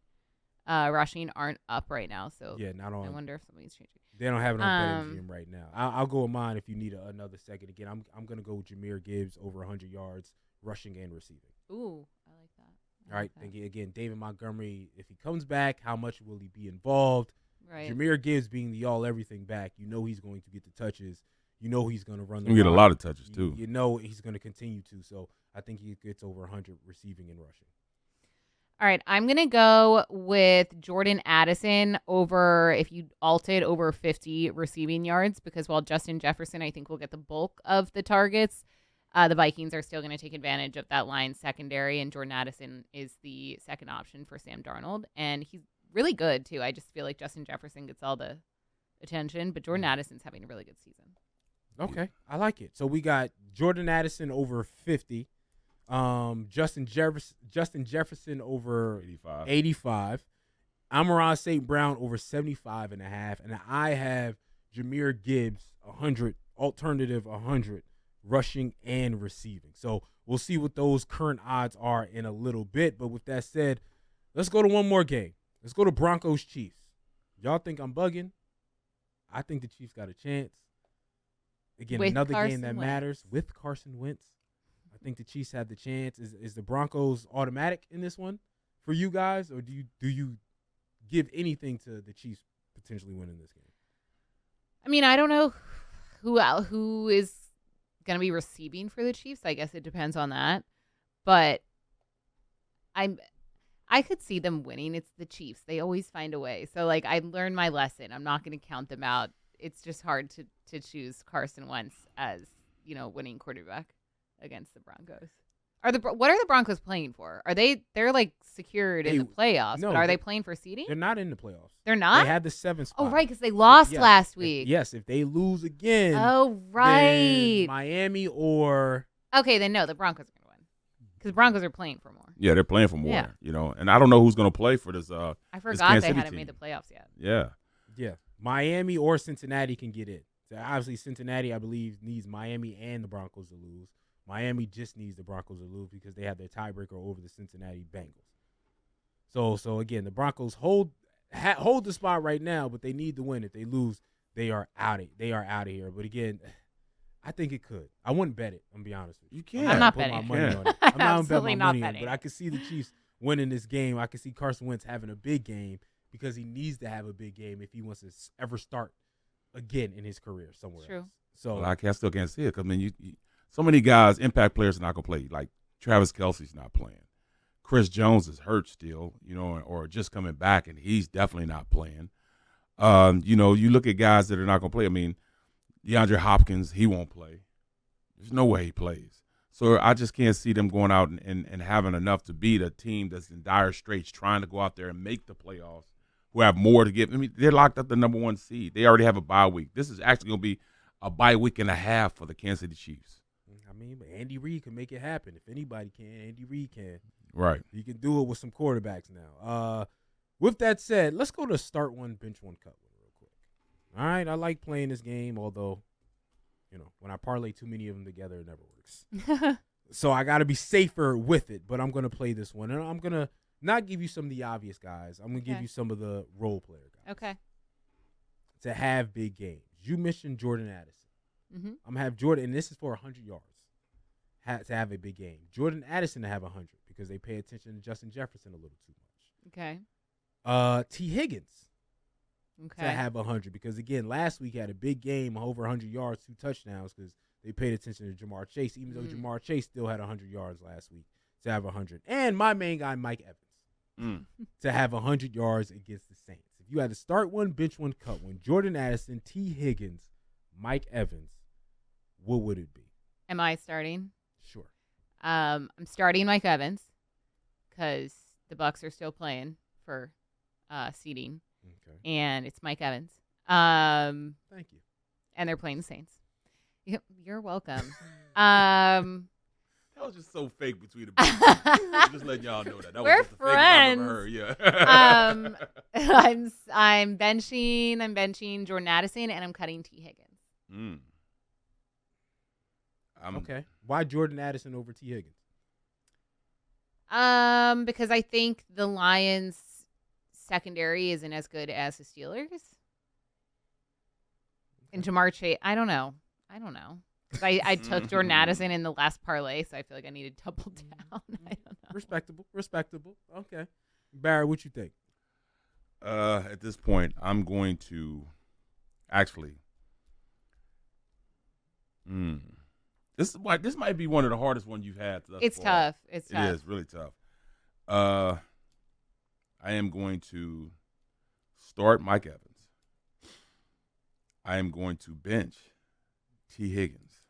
rushing aren't up right now. So Yeah, not I on. wonder if somebody's changing. They don't have it on Um, BetMGM right now. I'll go with mine if you need another second. Again, I'm gonna go with Jameer Gibbs over 100 yards rushing and receiving. Ooh, I like that. All right. Again, David Montgomery, if he comes back, how much will he be involved? Right. Jameer Gibbs being the all everything back, you know he's going to get the touches. You know he's going to run the You get a rock. lot of touches too. You know he's going to continue to. So I think he gets over 100 receiving and rushing. All right, I'm going to go with Jordan Addison over, if you alted, over 50 receiving yards, because while Justin Jefferson, I think, will get the bulk of the targets, the Vikings are still going to take advantage of that line secondary, and Jordan Addison is the second option for Sam Darnold. And he's really good, too. I just feel like Justin Jefferson gets all the attention, but Jordan Addison's having a really good season. Okay, I like it. So we got Jordan Addison over 50. Justin Jefferson over 85. Amon-Ra St. Brown over 75.5. And I have Jameer Gibbs 100, alternative 100, rushing and receiving. So we'll see what those current odds are in a little bit. But with that said, let's go to one more game. Let's go to Broncos Chiefs. Y'all think I'm bugging? I think the Chiefs got a chance. Again, With another Carson game that Wentz. matters with Carson Wentz. I think the Chiefs have the chance. Is the Broncos automatic in this one for you guys, or do you give anything to the Chiefs potentially winning this game? I mean, I don't know who is going to be receiving for the Chiefs. I guess it depends on that. But I could see them winning. It's the Chiefs. They always find a way. So, like, I learned my lesson. I'm not going to count them out. It's just hard to choose Carson Wentz as, winning quarterback against the Broncos. What are the Broncos playing for? They're like secured in the playoffs, no, but are they playing for seeding? They're not in the playoffs. They're not? They had the 7th spot. Oh, right, because they lost Yes. last week. Yes, if they lose again. Oh, then right. Miami or Okay, then no, the Broncos are going to win because the Broncos are playing for more. Yeah, they're playing for more. Yeah. And I don't know who's going to play for this. I this forgot Kansas they City hadn't team. made the playoffs yet. Yeah. Miami or Cincinnati can get in. So obviously, Cincinnati, I believe, needs Miami and the Broncos to lose. Miami just needs the Broncos to lose because they have their tiebreaker over the Cincinnati Bengals. So again, the Broncos hold the spot right now, but they need to win. If they lose, they are out of here. But again, I think it could. I wouldn't bet it. I'm gonna be honest with you. You can't. I'm not put my betting. money on it. I'm not gonna bet Absolutely my not money on it. betting. But I could see the Chiefs winning this game. I could see Carson Wentz having a big game because he needs to have a big game if he wants to ever start again in his career somewhere True. else. So Well, I still can't see it because, you so many guys, impact players, are not going to play. Like Travis Kelce's not playing. Chris Jones is hurt still, or just coming back, and he's definitely not playing. You look at guys that are not going to play. I mean, DeAndre Hopkins, he won't play. There's no way he plays. So I just can't see them going out and having enough to beat a team that's in dire straits, trying to go out there and make the playoffs, who have more to give. I mean, they're locked up the number 1 seed. They already have a bye week. This is actually going to be a bye week and a half for the Kansas City Chiefs. I mean, but Andy Reid can make it happen. If anybody can, Andy Reid can. Right. He can do it with some quarterbacks now. With that said, let's go to start one, bench one, cut one real quick. All right, I like playing this game, although, when I parlay too many of them together, it never works. So I got to be safer with it, but I'm going to play this one. And I'm going to not give you some of the obvious guys. I'm going to give you some of the role player guys. Okay. To have big games. You mentioned Jordan Addison. Mm-hmm. I'm going to have Jordan, and this is for 100 yards, to have a big game. Jordan Addison to have 100 because they pay attention to Justin Jefferson a little too much. Okay. T. Higgins Okay. to have 100 because, again, last week had a big game, over 100 yards, 2 touchdowns because they paid attention to Jamar Chase, even though Jamar Chase still had 100 yards last week, to have 100. And my main guy, Mike Evans, to have 100 yards against the Saints. If you had to start one, bench one, cut one, Jordan Addison, T. Higgins, Mike Evans, what would it be? Am I starting? Sure. I'm starting Mike Evans because the Bucs are still playing for seeding, Okay. and it's Mike Evans. Thank you. And they're playing the Saints. You're welcome. That was just so fake between the I'm just letting y'all know that. We're was just the fakest I've ever heard. Yeah. I'm benching Jordan Addison, and I'm cutting T. Higgins. Okay. Why Jordan Addison over T. Higgins? Because I think the Lions secondary isn't as good as the Steelers. And Jamar Chase, I don't know. 'Cause I took Jordan Addison in the last parlay, so I feel like I need to double down. I don't know. Respectable. Okay. Barrett, what you think? At this point, I'm going to actually. This might be one of the hardest ones you've had. It's tough. It's tough. It is really tough. I am going to start Mike Evans. I am going to bench T. Higgins,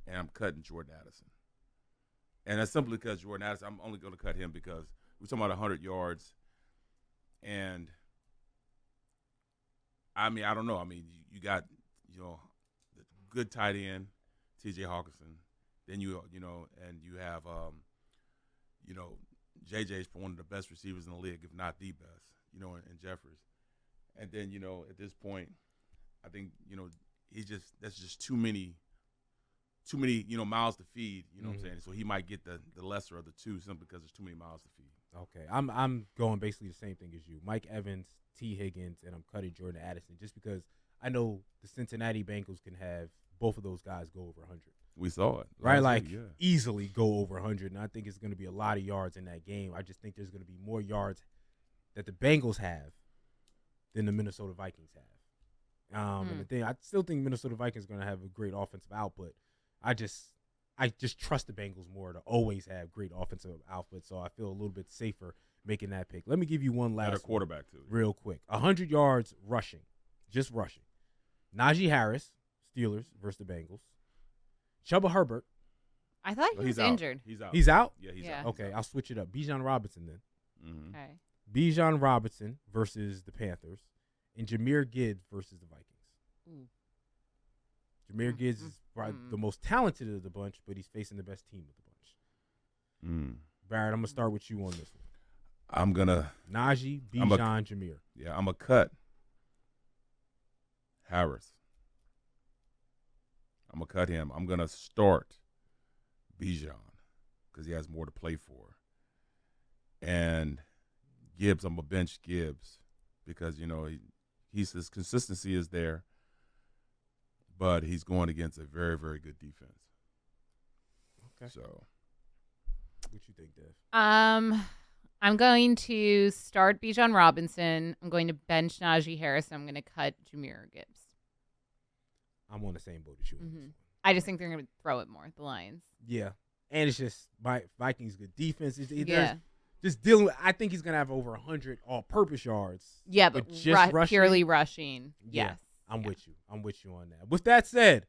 and I'm cutting Jordan Addison. And that's simply because Jordan Addison, I'm only going to cut him because we're talking about 100 yards. And, I mean, I don't know. I mean, you got, the good tight end, T.J. Hawkinson. Then, and you have, J.J.'s one of the best receivers in the league, if not the best, in Jeffers. And then, at this point, I think, that's just too many, mouths to feed, what I'm saying? So he might get the lesser of the two simply because there's too many mouths to feed. Okay, I'm going basically the same thing as you. Mike Evans, T. Higgins, and I'm cutting Jordan Addison just because I know the Cincinnati Bengals can have both of those guys go over 100. We saw it. Right, like easily go over 100, and I think it's going to be a lot of yards in that game. I just think there's going to be more yards that the Bengals have than the Minnesota Vikings have. And the thing, I still think Minnesota Vikings are going to have a great offensive output. I just trust the Bengals more to always have great offensive output, so I feel a little bit safer making that pick. Let me give you one last better quarterback too, real quick. 100 yards rushing, just rushing. Najee Harris, Steelers versus the Bengals. Chuba Herbert. I thought he was injured. He's out. He's out? Yeah, he's Yeah. out. Okay, I'll switch it up. Bijan Robinson then. Mm-hmm. Okay. Bijan Robinson versus the Panthers, and Jahmyr Gibbs versus the Vikings. Ooh. Jahmyr Gibbs is probably the most talented of the bunch, but he's facing the best team of the bunch. Barrett, I'm going to start with you on this one. I'm going to. Najee, Bijan, Jahmyr. Yeah, I'm going to cut Harris. I'm going to cut him. I'm going to start Bijan because he has more to play for. And Gibbs, I'm going to bench Gibbs because, his consistency is there. But he's going against a very, very good defense. Okay. So, what you think, Dev? I'm going to start Bijan Robinson. I'm going to bench Najee Harris. I'm going to cut Jahmyr Gibbs. I'm on the same boat as you. On this one. I just think they're going to throw it more, the Lions. Yeah. And it's just Vikings good defense. Yeah. Just dealing with, I think he's going to have over 100 all-purpose yards. Yeah, but just rushing, purely rushing. Yeah. Yes. I'm with you. I'm with you on that. With that said,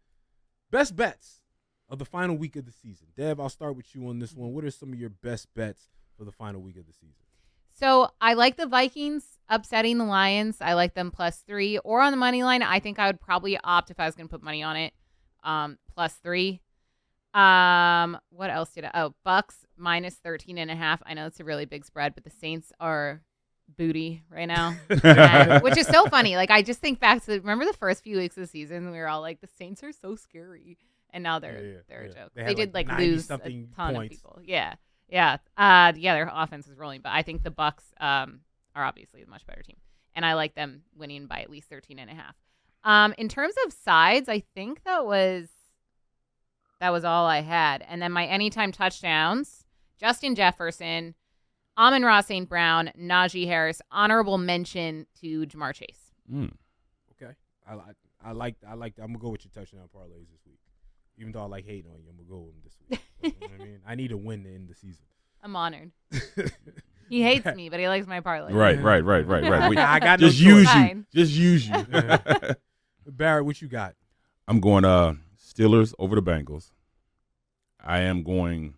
best bets of the final week of the season. Dev, I'll start with you on this one. What are some of your best bets for the final week of the season? So I like the Vikings upsetting the Lions. I like them +3 or on the money line. I think I would probably opt if I was going to put money on it. +3. What else did I? Oh, Bucks -13.5. I know it's a really big spread, but the Saints are booty right now, which is so funny. Like I just think back to remember the first few weeks of the season, we were all like, the Saints are so scary, and now they're a joke. They did like lose a ton of people. Yeah. Their offense is rolling, but I think the Bucks are obviously a much better team, and I like them winning by at least 13.5. In terms of sides, I think that was all I had, and then my anytime touchdowns: Justin Jefferson, Amon-Ra St. Brown, Najee Harris. Honorable mention to Jamar Chase. Okay, I like. I'm gonna go with your touchdown parlays this week. Even though I like hating on you, I'm gonna go with them this week. You know what I mean? I need a win to end the season. I'm honored. He hates me, but he likes my parlay. Right. I got just no use choice. you. Just use you. Barrett, what you got? I'm going Steelers over the Bengals. I am going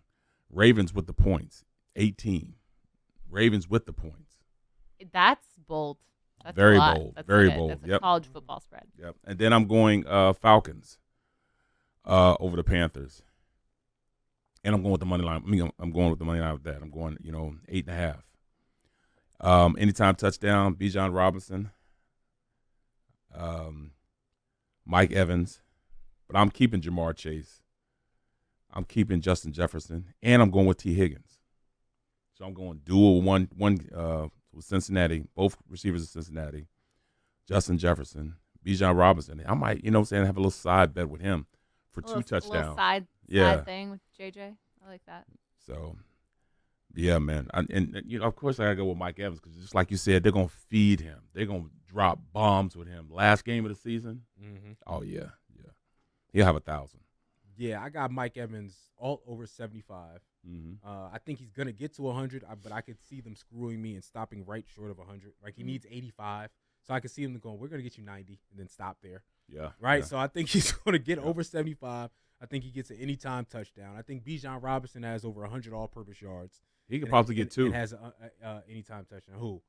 Ravens with the points. 18. Ravens with the points. That's bold. That's very a lot. bold. That's very good. bold. That's a Yep. college football spread. Yep. And then I'm going Falcons over the Panthers. And I'm going with the money line. I'm going with the money line with that. I'm going, 8.5. Anytime touchdown, Bijan Robinson, Mike Evans. But I'm keeping Jamar Chase. I'm keeping Justin Jefferson. And I'm going with T. Higgins. So I'm going dual one with Cincinnati, both receivers of Cincinnati, Justin Jefferson, Bijan Robinson. I might, you know what I'm saying, have a little side bet with him for two touchdowns. A little side thing with JJ. I like that. So, yeah, man. And you know, of course, I got to go with Mike Evans because just like you said, they're going to feed him. They're going to drop bombs with him. Last game of the season, oh, yeah. He'll have 1,000. Yeah, I got Mike Evans all over 75. I think he's going to get to 100, but I could see them screwing me and stopping right short of 100. Like, he needs 85. So I could see them going, we're going to get you 90 and then stop there. Yeah. Right? Yeah. So I think he's going to get over 75. I think he gets an anytime touchdown. I think Bijan Robinson has over 100 all-purpose yards. He could probably get 2. And has an anytime touchdown. Who?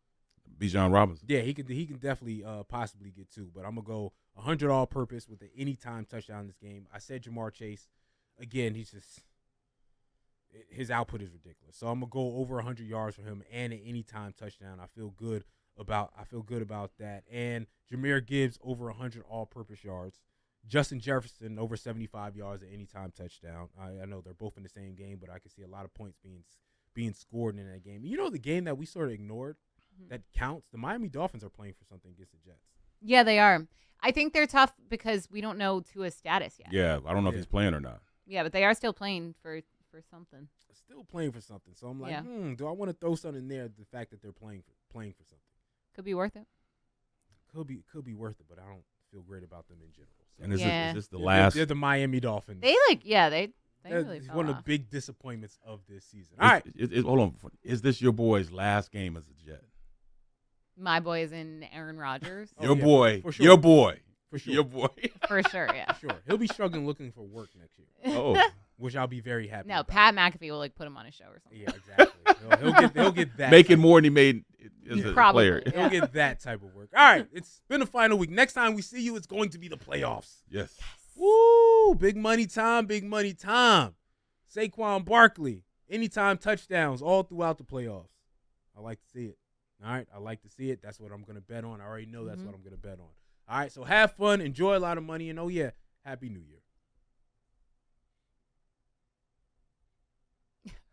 Bijan Robinson. Yeah, he can definitely possibly get 2. But I'm going to go 100 all-purpose with an anytime touchdown in this game. I said Jamar Chase. Again, his output is ridiculous. So I'm going to go over 100 yards for him and an anytime touchdown. I feel good about that. And Jahmyr Gibbs over 100 all-purpose yards. Justin Jefferson over 75 yards at anytime touchdown. I know they're both in the same game, but I can see a lot of points being scored in that game. You know, the game that we sort of ignored that counts, the Miami Dolphins are playing for something against the Jets. Yeah, they are. I think they're tough because we don't know Tua's status yet. Yeah, I don't know if he's playing or not. Yeah, but they are still playing for something. Still playing for something. So I'm like, do I want to throw something in there? The fact that they're playing for something could be worth it. Could be worth it, but I don't feel great about them in general. So. And is this the last? They're the Miami Dolphins. They really it's fell one of off. the big disappointments of this season. All right, hold on. Is this your boy's last game as a Jet? My boy is in Aaron Rodgers. Your boy. For sure. Your boy. For sure. Your boy. For sure, yeah. For sure. He'll be struggling looking for work next year. Oh. Which I'll be very happy No, about. Pat McAfee will put him on a show or something. Yeah, exactly. He'll get that. Making more than he made as a Probably. player. He'll get that type of work. All right, it's been a final week. Next time we see you, it's going to be the playoffs. Yes. Woo! Big money time, big money time. Saquon Barkley, anytime touchdowns all throughout the playoffs. I like to see it. All right, I like to see it. That's what I'm going to bet on. I already know that's what I'm going to bet on. All right, so have fun, enjoy a lot of money, and oh, yeah, Happy New Year.